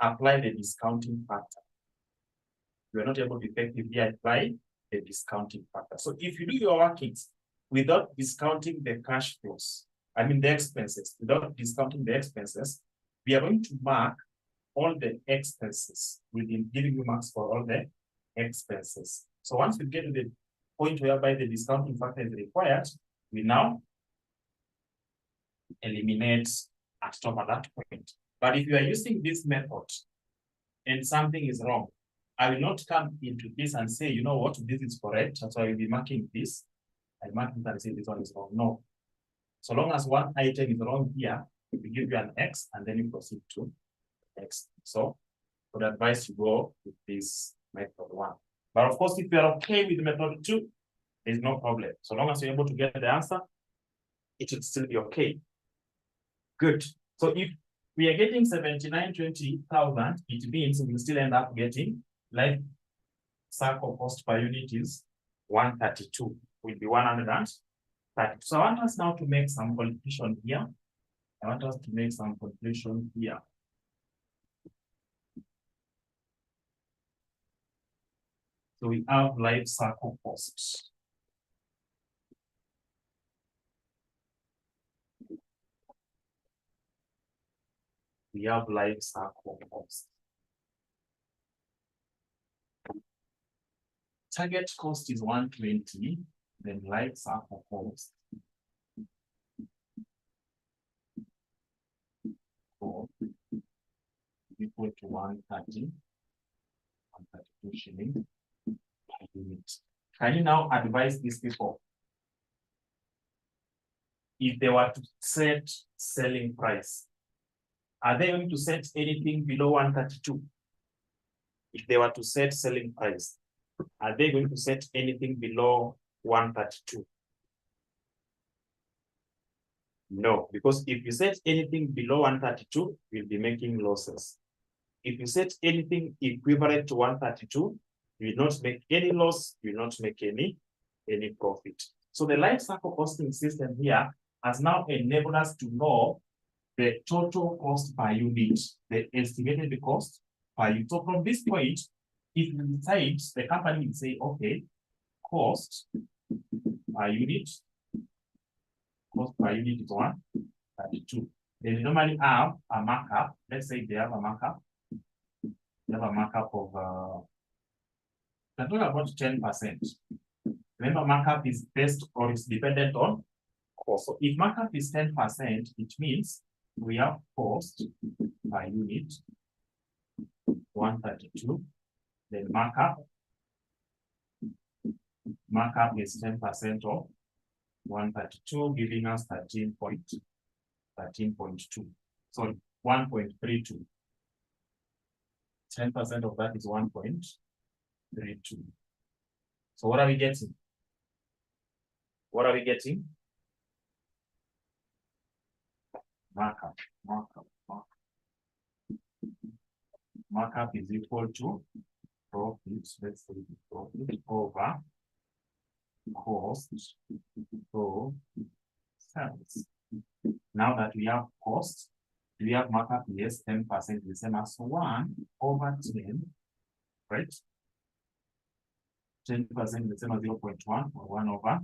apply the discounting factor. You are not able to effectively apply the discounting factor. So if you do your workings without discounting the cash flows, I mean the expenses, without discounting the expenses, we are going to mark all the expenses. We'll be giving you marks for all the expenses. So once we get to the point whereby the discounting factor is required, we now eliminate and stop at that point. But if you are using this method and something is wrong, I will not come into this and say, you know what, this is correct. So I will be marking this. I mark it and say this one is wrong. No. So long as one item is wrong here, we give you an X and then you proceed to X. So I would advise you go with this method 1. But of course, if you are okay with method 2, there's no problem. So long as you're able to get the answer, it should still be okay. Good. So if we are getting 7920,000, it means we will still end up getting life cycle cost per unit is 132, will be 130. So I want us now to make some calculation here. So we have life cycle costs. We have life cycle cost. Target cost is 120, then life cycle cost equal to 130, 132 shillings per unit. Can you now advise these people? If they were to set selling price, are they going to set anything below 132? If they were to set selling price, are they going to set anything below 132? No, because if you set anything below 132, you'll be making losses. If you set anything equivalent to 132, you will not make any loss, you will not make any profit. So the life cycle costing system here has now enabled us to know the total cost per unit, the estimated cost per unit. So from this point, if you decide, the company will say, okay, cost per unit is 132. They normally have a markup. Let's say they have a markup. They have a markup of, we're talking about 10%. Remember, markup is based or is dependent on cost. So if markup is 10%, it means we have cost per unit 132. Then markup is 10% of 132, giving us 13.2. So 1.32. 10% of that is 1.32. So what are we getting? What are we getting? Markup is equal to profit, let's say profit over cost of sales. Now that we have cost, do we have markup? Yes, 10% is the same as 1 over 10, right? 10% is the same as 0.1 or 1 over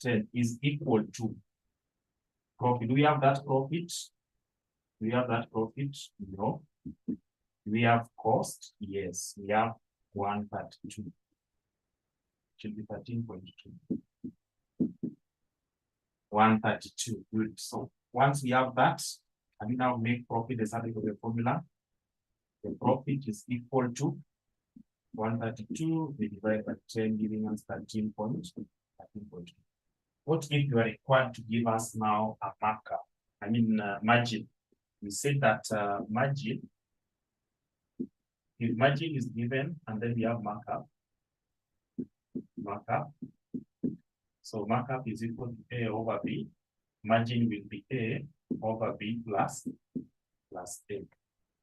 10 is equal to profit. Do we have that profit? Do we have that profit? No. Do we have cost? Yes, we have 132. Should be 13.2. 132. Good. So once we have that, and we now make profit the subject of the formula, the profit is equal to 132 divided by 10, giving us 13.2. What if you are required to give us now a markup? Margin. We said that margin, if margin is given and then we have markup. So markup is equal to A over B. Margin will be A over B plus A. Do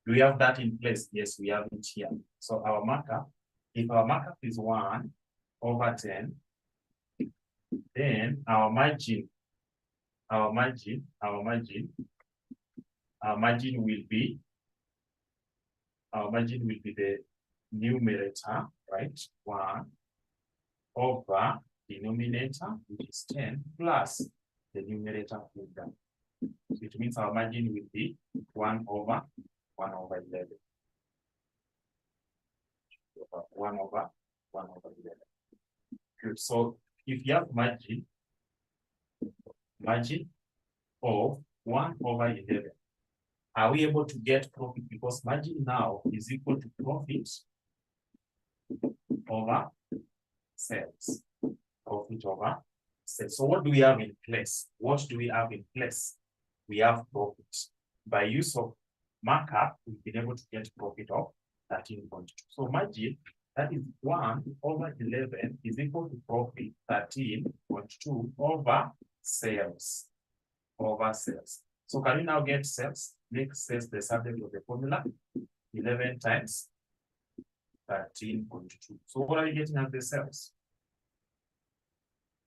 we have that in place? Yes, we have it here. So our markup, if our markup is 1 over 10, then our margin will be the numerator, right? 1 over denominator, which is 10, plus the numerator figure. So it means our margin will be 1 over 11. 1 over 11. Good. So if you have margin of 1 over 11, are we able to get profit? Because margin now is equal to profit over sales. Profit over sales. So what do we have in place? We have profit. By use of markup, we've been able to get profit of 13.2. So margin, that is 1 over 11 is equal to profit 13.2 over sales. So can we now get sales? Make sales the subject of the formula. 11 times 13.2. So what are we getting as the sales?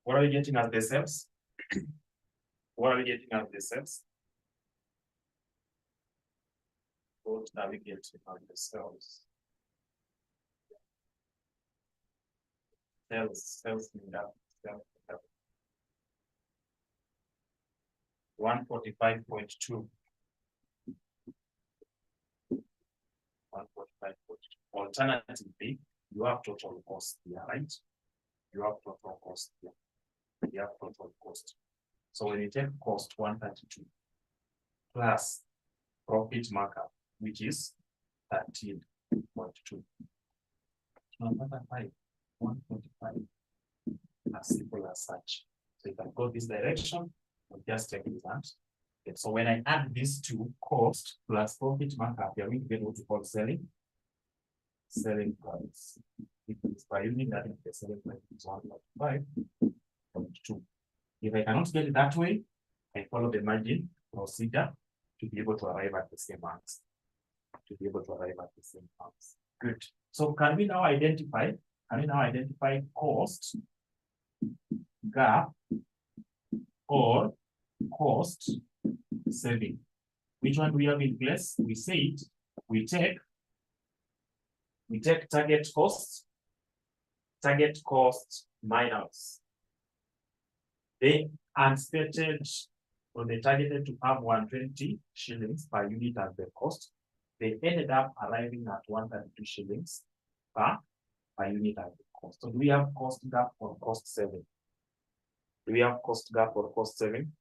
What are we getting as the sales? What are we getting as the sales? Sales in that. 145.2. 145.2. Alternatively, you have total cost here, right? You have total cost here. You have total cost. So when you take cost 132 plus profit markup, which is 13.2. Number 5, 145. As simple as such. So you can go this direction or just take it out. Okay, so when I add these two, cost plus profit markup, you're going to get what we call selling price. If it's by using that, the selling price is 145.2. If I cannot get it that way, I follow the margin procedure to be able to arrive at the same answer. Good. So can we now identify cost gap or cost saving? Which one do we have in place? We said we take target cost minus the unstated, or they targeted to have 120 shillings per unit as the cost. They ended up arriving at 132 shillings per unit as the cost. So do we have cost gap or cost saving? Do we have cost gap or cost saving?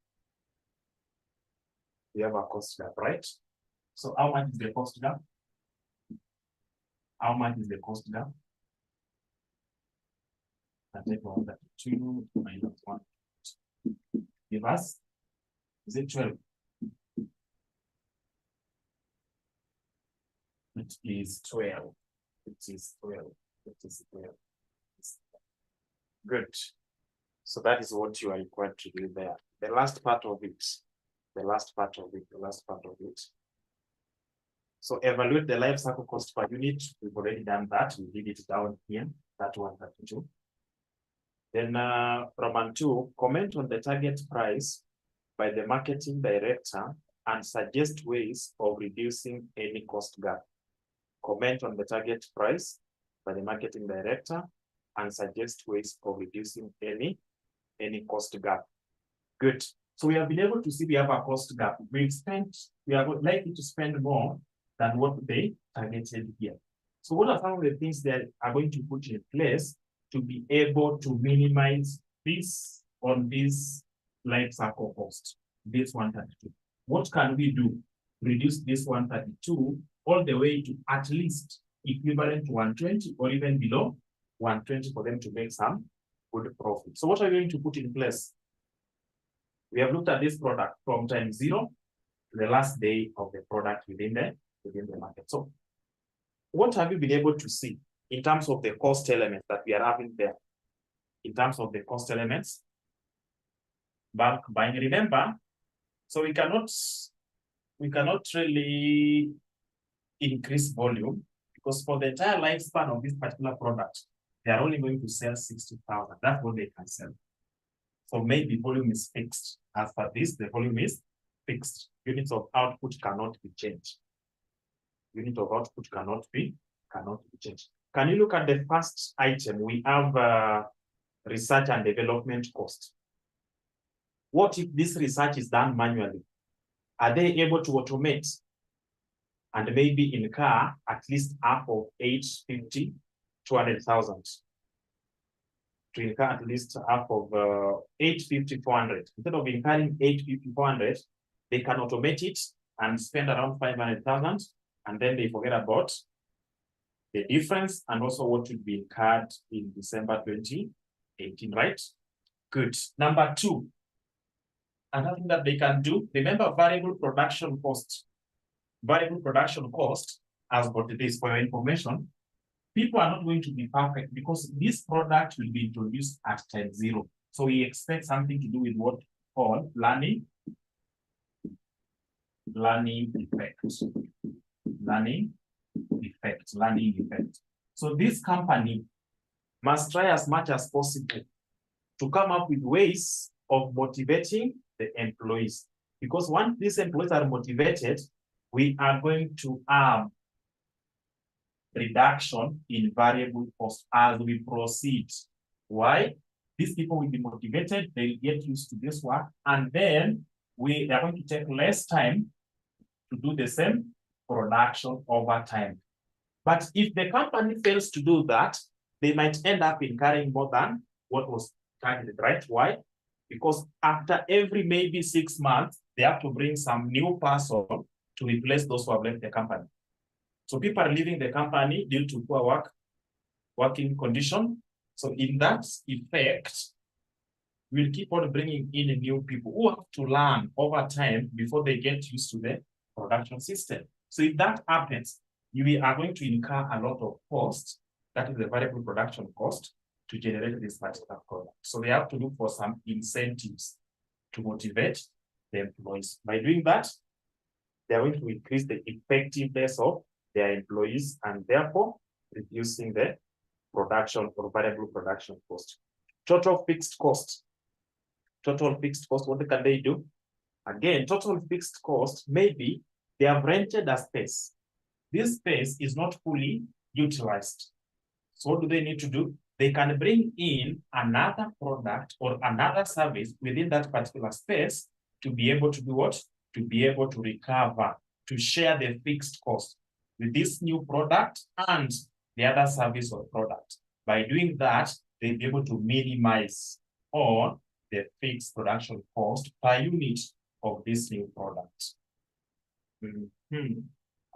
We have a cost gap, right? So how much is the cost gap? How much is the cost gap? I take 132 minus 1. Give us, is it 12? It is 12. It is 12. It is 12. Good. So that is what you are required to do there. The last part of it, the last part of it. So evaluate the life cycle cost per unit. We've already done that. We did it down here, that 132. Then Roman 2, comment on the target price by the marketing director and suggest ways of reducing any cost gap. Comment on the target price by the marketing director and suggest ways of reducing any cost gap. Good. So we have been able to see we have a cost gap. We are likely to spend more than what they targeted here. So what are some of the things that are going to put in place to be able to minimize this on this life cycle cost, this 132? What can we do? Reduce this 132 all the way to at least equivalent to 120 or even below 120 for them to make some good profit. So what are we going to put in place? We have looked at this product from time 0 to the last day of the product within the market. So what have you been able to see in terms of the cost elements that we are having there? In terms of the cost elements, bulk buying, remember, so we cannot really increase volume because for the entire lifespan of this particular product, they are only going to sell 60,000. That's what they can sell. So maybe volume is fixed. As for this, the volume is fixed. Units of output cannot be changed. Unit of output cannot be changed. Can you look at the first item? We have research and development cost. What if this research is done manually? Are they able to automate and maybe incur at least half of 850, 200,000? To incur at least half of 850, 400. Instead of incurring 850, 400, they can automate it and spend around 500,000, and then they forget about the difference and also what would be incurred in December 2018, right? Good. Number 2, another thing that they can do, remember variable production cost. Variable production cost, as what it is for your information, people are not going to be perfect because this product will be introduced at time 0. So we expect something to do with what we call learning effect. So this company must try as much as possible to come up with ways of motivating the employees. Because once these employees are motivated, we are going to have reduction in variable cost as we proceed. Why? These people will be motivated, they'll get used to this work, and then they are going to take less time to do the same production over time. But if the company fails to do that, they might end up incurring more than what was targeted, right? Why? Because after every maybe 6 months, they have to bring some new person to replace those who have left the company. So people are leaving the company due to poor working condition. So in that effect, we'll keep on bringing in new people who have to learn over time before they get used to the production system. So if that happens, you are going to incur a lot of cost, that is the variable production cost, to generate this particular product. So they have to look for some incentives to motivate the employees. By doing that, they are going to increase the effectiveness of their employees and therefore reducing the production or variable production cost. Total fixed cost. Total fixed cost, what can they do? Again, total fixed cost, maybe they have rented a space. This space is not fully utilized. So what do they need to do? They can bring in another product or another service within that particular space to be able to do what? To be able to recover, to share the fixed cost with this new product and the other service or product. By doing that, they'll be able to minimize on the fixed production cost per unit of this new product.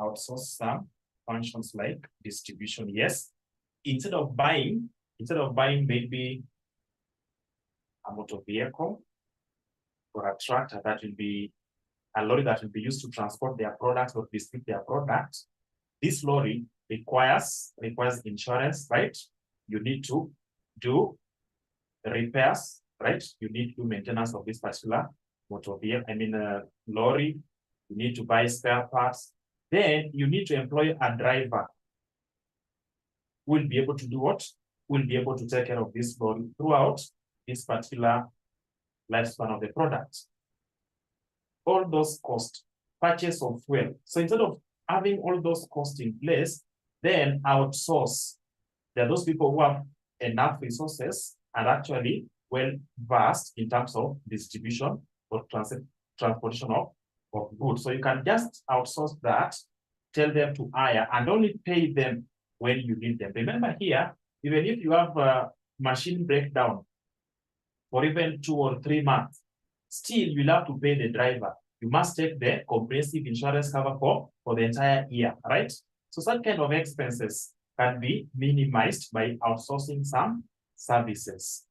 Outsource some functions like distribution. Yes, instead of buying maybe a motor vehicle or a tractor that will be a lorry that will be used to transport their products or distribute their products, this lorry requires insurance, right? You need to do repairs, right? You need to do maintenance of this particular motor vehicle, lorry. You need to buy spare parts. Then you need to employ a driver who will be able to do what? Who will be able to take care of this lorry throughout this particular lifespan of the product. All those costs, purchase of fuel. So instead of having all those costs in place, then outsource. There are those people who have enough resources and actually well versed in terms of distribution or transportation of goods. So you can just outsource that, tell them to hire, and only pay them when you need them. Remember here, even if you have a machine breakdown for even 2 or 3 months, still you'll have to pay the driver. You must take the comprehensive insurance cover for the entire year, right? So such kind of expenses can be minimized by outsourcing some services.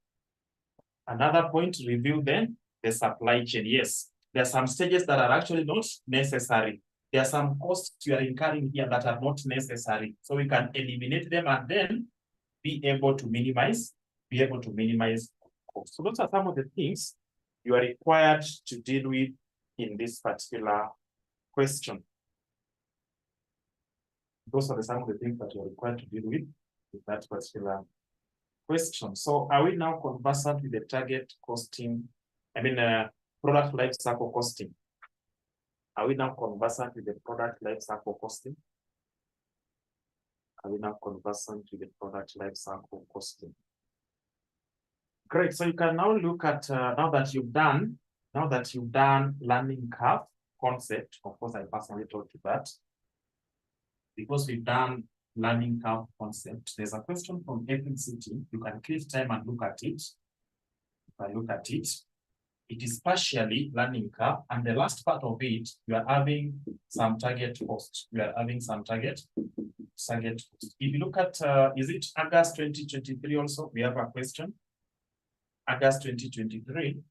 Another point to review then, the supply chain. Yes, there are some stages that are actually not necessary. There are some costs you are incurring here that are not necessary. So we can eliminate them and then be able to minimize costs. So those are some of the things you are required to deal with in this particular question. Those are some of the things that you are required to deal with that particular question. So are we now conversant with the target costing, product life cycle costing? Are we now conversant with the product life cycle costing? Are we now conversant with the product life cycle costing? Great. So you can now look at now that you've done learning curve concept. Of course, I personally told you that. Because we've done learning curve concept, there's a question from April City. You can click time and look at it. If I look at it, it is partially learning curve, and the last part of it, you are having some target cost. You are having some target cost. If you look at, is it August 2023 also? We have a question. August 2023.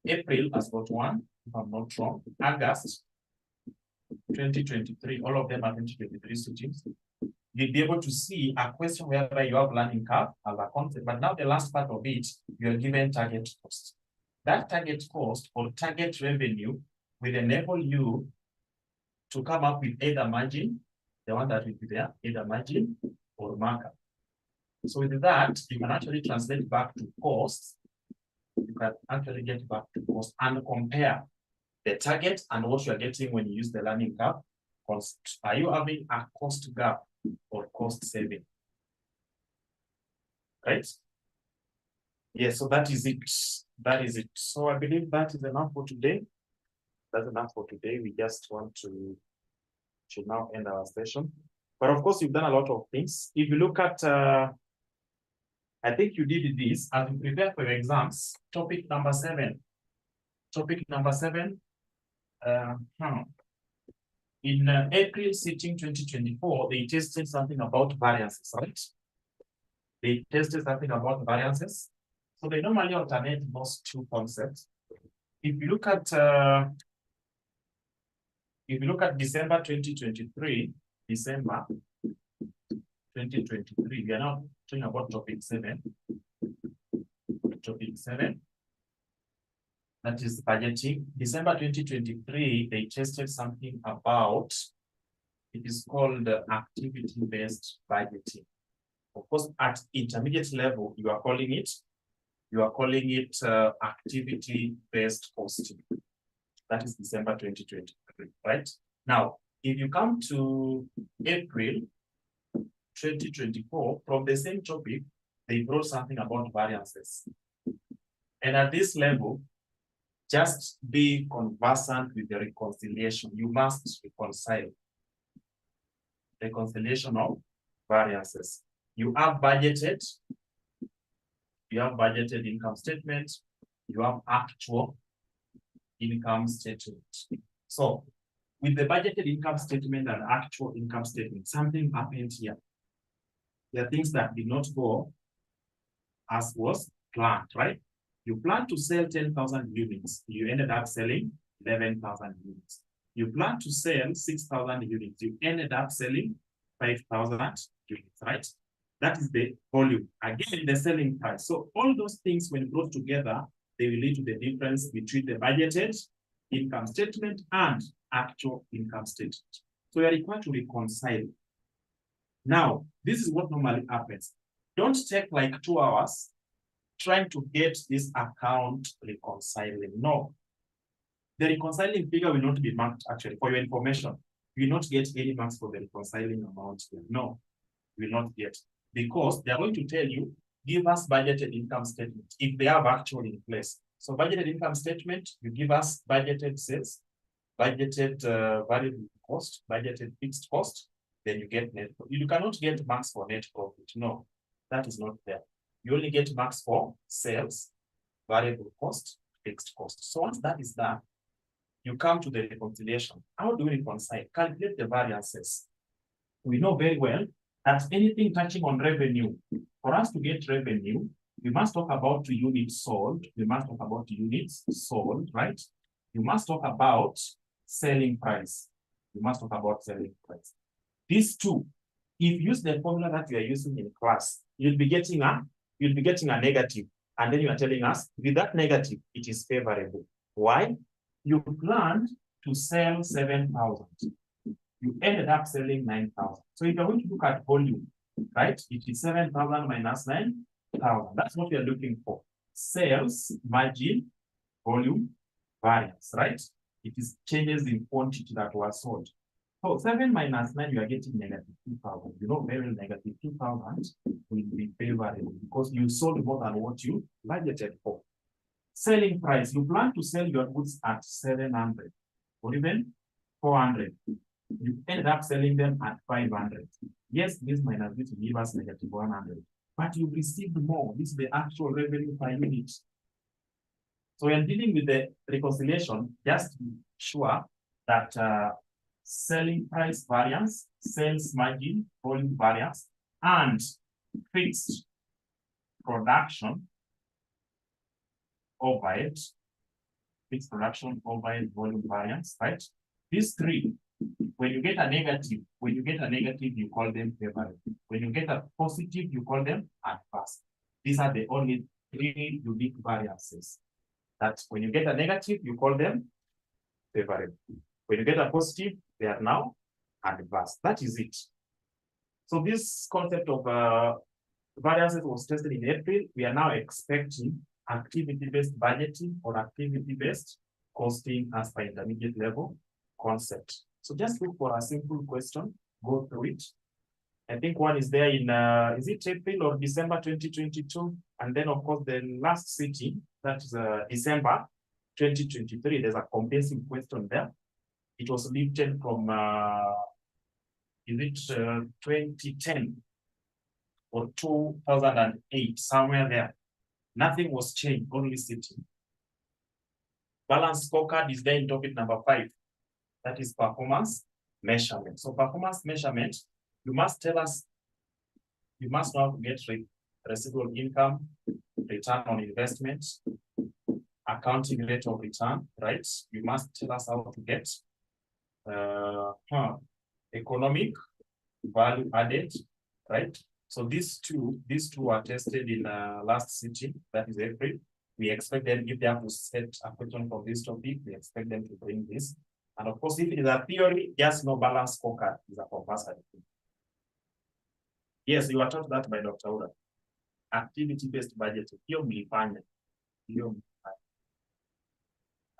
April has got one, if I'm not wrong. August 2023, all of them are 2023 students. You'll be able to see a question whereby you have learning curve as a concept, but now the last part of it, you're given target cost. That target cost or target revenue will enable you to come up with either margin, the one that will be there, either margin or markup. So with that, you can actually translate back to costs. You can actually get back to cost and compare the target and what you are getting when you use the learning curve concept. Are you having a cost gap or cost saving? Right? Yes, so that is it. That is it. So I believe that is enough for today. That's enough for today. We just want to now end our session. But of course, you've done a lot of things. If you look at, I think you did this as you prepare for your exams. Topic number 7. Topic number 7. In April sitting 2024, they tested something about variances, right? They tested something about variances. So they normally alternate those two concepts. If you look at December 2023, December 2023, we are now talking about topic 7. Topic 7. That is budgeting. December 2023, they tested something about, it is called activity-based budgeting. Of course, at intermediate level, you are calling it activity-based costing. That is December 2023, right? Now, if you come to April 2024, from the same topic, they brought something about variances. And at this level, just be conversant with the reconciliation. You must reconcile. Reconciliation of variances. You have budgeted income statement. You have actual income statement. So with the budgeted income statement and actual income statement, something happened here. There are things that did not go as was planned, right? You plan to sell 10,000 units. You ended up selling 11,000 units. You plan to sell 6,000 units. You ended up selling 5,000 units, right? That is the volume. Again, the selling price. So all those things, when brought together, they will lead to the difference between the budgeted income statement and actual income statement. So you are required to reconcile. Now, this is what normally happens. Don't take like 2 hours trying to get this account reconciling. No. The reconciling figure will not be marked actually. For your information, you will not get any marks for the reconciling amount here. No, you will not get. Because they are going to tell you, give us budgeted income statement if they have actually in place. So budgeted income statement, you give us budgeted sales, budgeted variable cost, budgeted fixed cost, then you get net profit. You cannot get marks for net profit. No, that is not there. You only get marks for sales, variable cost, fixed cost. So once that is done, you come to the reconciliation. How do we reconcile? Calculate the variances. We know very well that anything touching on revenue, for us to get revenue, we must talk about the units sold. We must talk about the units sold, right? You must talk about selling price. You must talk about selling price. These two, if you use the formula that we are using in class, you'll be getting a negative. And then you are telling us, with that negative, it is favorable. Why? You planned to sell 7,000. You ended up selling 9,000. So if you're going to look at volume, right, it is 7,000 minus 9,000. That's what we are looking for. Sales, margin, volume, variance, right? It is changes in quantity that was sold. So 7 minus 9, you are getting negative 2,000. You know, very negative 2,000 will be favorable because you sold more than what you budgeted for. Selling price, you plan to sell your goods at 700 or even 400. You ended up selling them at 500. Yes, this minus this will give us negative 100, but you received more. This is the actual revenue per unit. So when dealing with the reconciliation, just be sure that selling price variance, sales margin, volume variance, and fixed production overhead, fixed production overhead, volume variance, right? These three, when you get a negative, you call them favorable. When you get a positive, you call them adverse. These are the only three unique variances. That when you get a negative, you call them favorable. When you get a positive, they are now adverse. That is it. So this concept of variances was tested in April. We are now expecting activity-based budgeting or activity-based costing as per intermediate level concept. So just look for a simple question, go through it. I think one is there in, is it April or December 2022? And then of course the last sitting, that is December 2023, there's a comprehensive question there. It was lifted from, is it 2010 or 2008, somewhere there. Nothing was changed, only sitting. Balance scorecard is there in topic number 5. That is performance measurement. So performance measurement, you must tell us, you must know how to get residual income, return on investment, accounting rate of return, right? You must tell us how to get economic value added, right? So these two are tested in last sitting, that is April. We expect them, if they have to set a question from this topic, we expect them to bring this. And of course, if it is a theory, just no balance scorecard is a compulsory thing. Yes, you are taught that by Dr. Ura. Activity-based budgeting.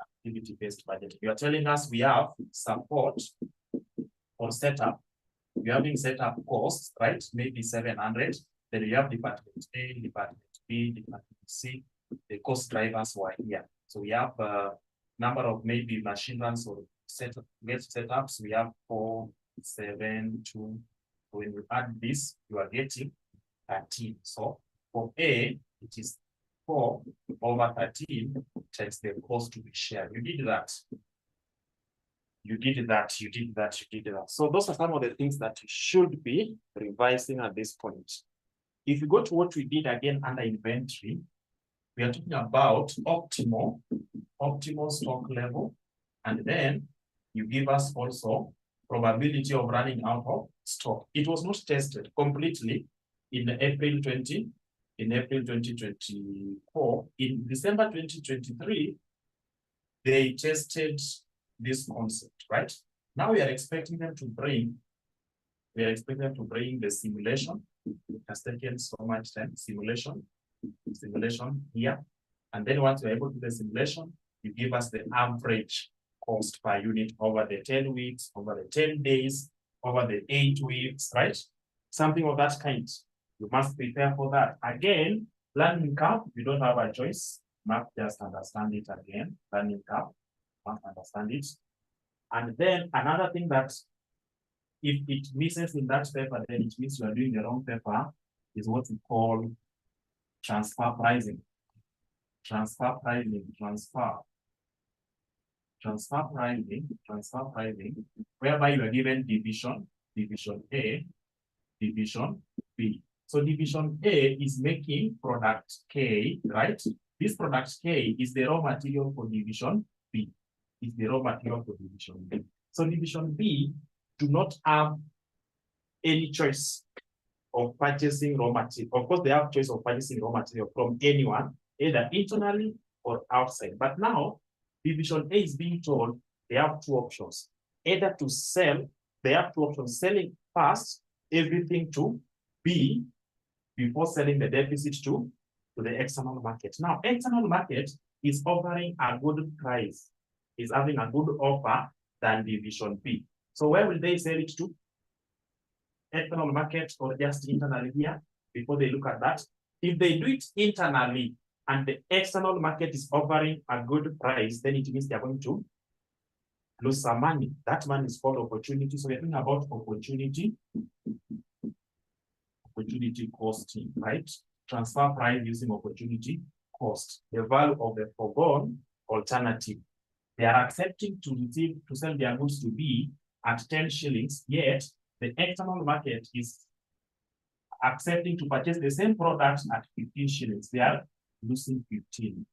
Activity-based budgeting. You are telling us we have support or setup. You're having setup costs, right? Maybe 700. Then you have department A, department B, department C. The cost drivers were here. So we have a number of maybe machine runs or setups. We have 4, 7, 2. When you add this, you are getting 13. So for A, it is 4 over 13 times the cost to be shared. You did that. You did that. So those are some of the things that you should be revising at this point. If you go to what we did again under inventory, we are talking about optimal stock level, and then you give us also probability of running out of stock. It was not tested completely, in April 2024. In December 2023, they tested this concept, right? Now we are expecting them to bring, the simulation. It has taken so much time, simulation here. And then once you're able to do the simulation, you give us the average cost per unit over the 10 weeks, over the 10 days, over the 8 weeks, right? Something of that kind. You must prepare for that. Again, learning curve, you don't have a choice. You must just understand it again. Learning curve, you must understand it. And then another thing that if it misses in that paper, then it means you are doing the wrong paper, is what we call transfer pricing. Transfer pricing, whereby you are given division A, division B. So division A is making product K, right? This product K is the raw material for division B. Is the raw material for division B. So division B do not have any choice of purchasing raw material. Of course, they have choice of purchasing raw material from anyone, either internally or outside. But now, division A is being told they have two options. Either to sell, they have two options: selling first everything to B before selling the deficit to the external market. Now, external market is offering a good price, is having a good offer than division B. So where will they sell it to? External market or just internally here before they look at that? If they do it internally and the external market is offering a good price, then it means they're going to lose some money. That money is called opportunity. So we're talking about opportunity costing, right? Transfer price using opportunity cost, the value of the foregone alternative. They are accepting to sell their goods to B at 10 shillings, yet the external market is accepting to purchase the same product at 15 shillings. They are losing 15.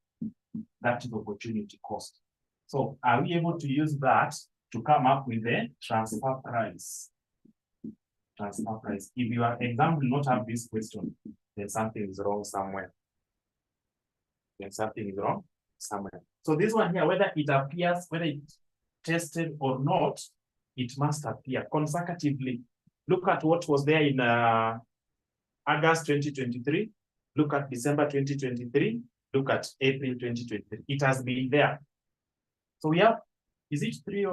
That is opportunity cost. So are we able to use that to come up with the transfer price? Transfer price. If your exam will not have this question, then something is wrong somewhere. So this one here, whether it appears, whether it's tested or not, it must appear consecutively. Look at what was there in August 2023. Look at December 2023. Look at April 2023. It has been there. So we have, is it three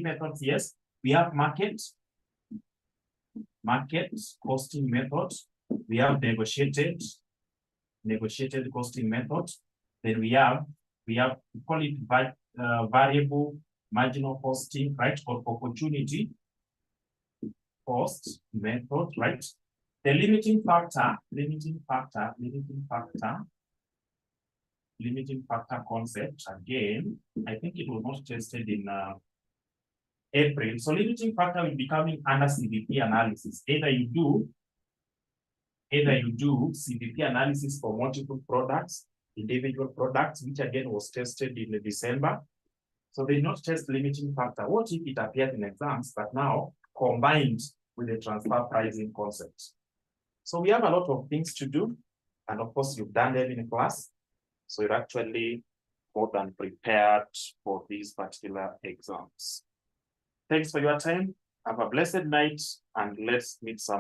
methods? Yes. We have market costing method. We have negotiated costing method. Then we call it variable marginal costing, right? Or opportunity cost method, right? The limiting factor concept, again, I think it was not tested in April. So limiting factor will be coming under CVP analysis. Either you do CVP analysis for multiple products, individual products, which again was tested in December. So they not test limiting factor. What if it appeared in exams, but now combined with the transfer pricing concept? So we have a lot of things to do. And of course, you've done them in class. So you're actually more than prepared for these particular exams. Thanks for your time. Have a blessed night, and let's meet some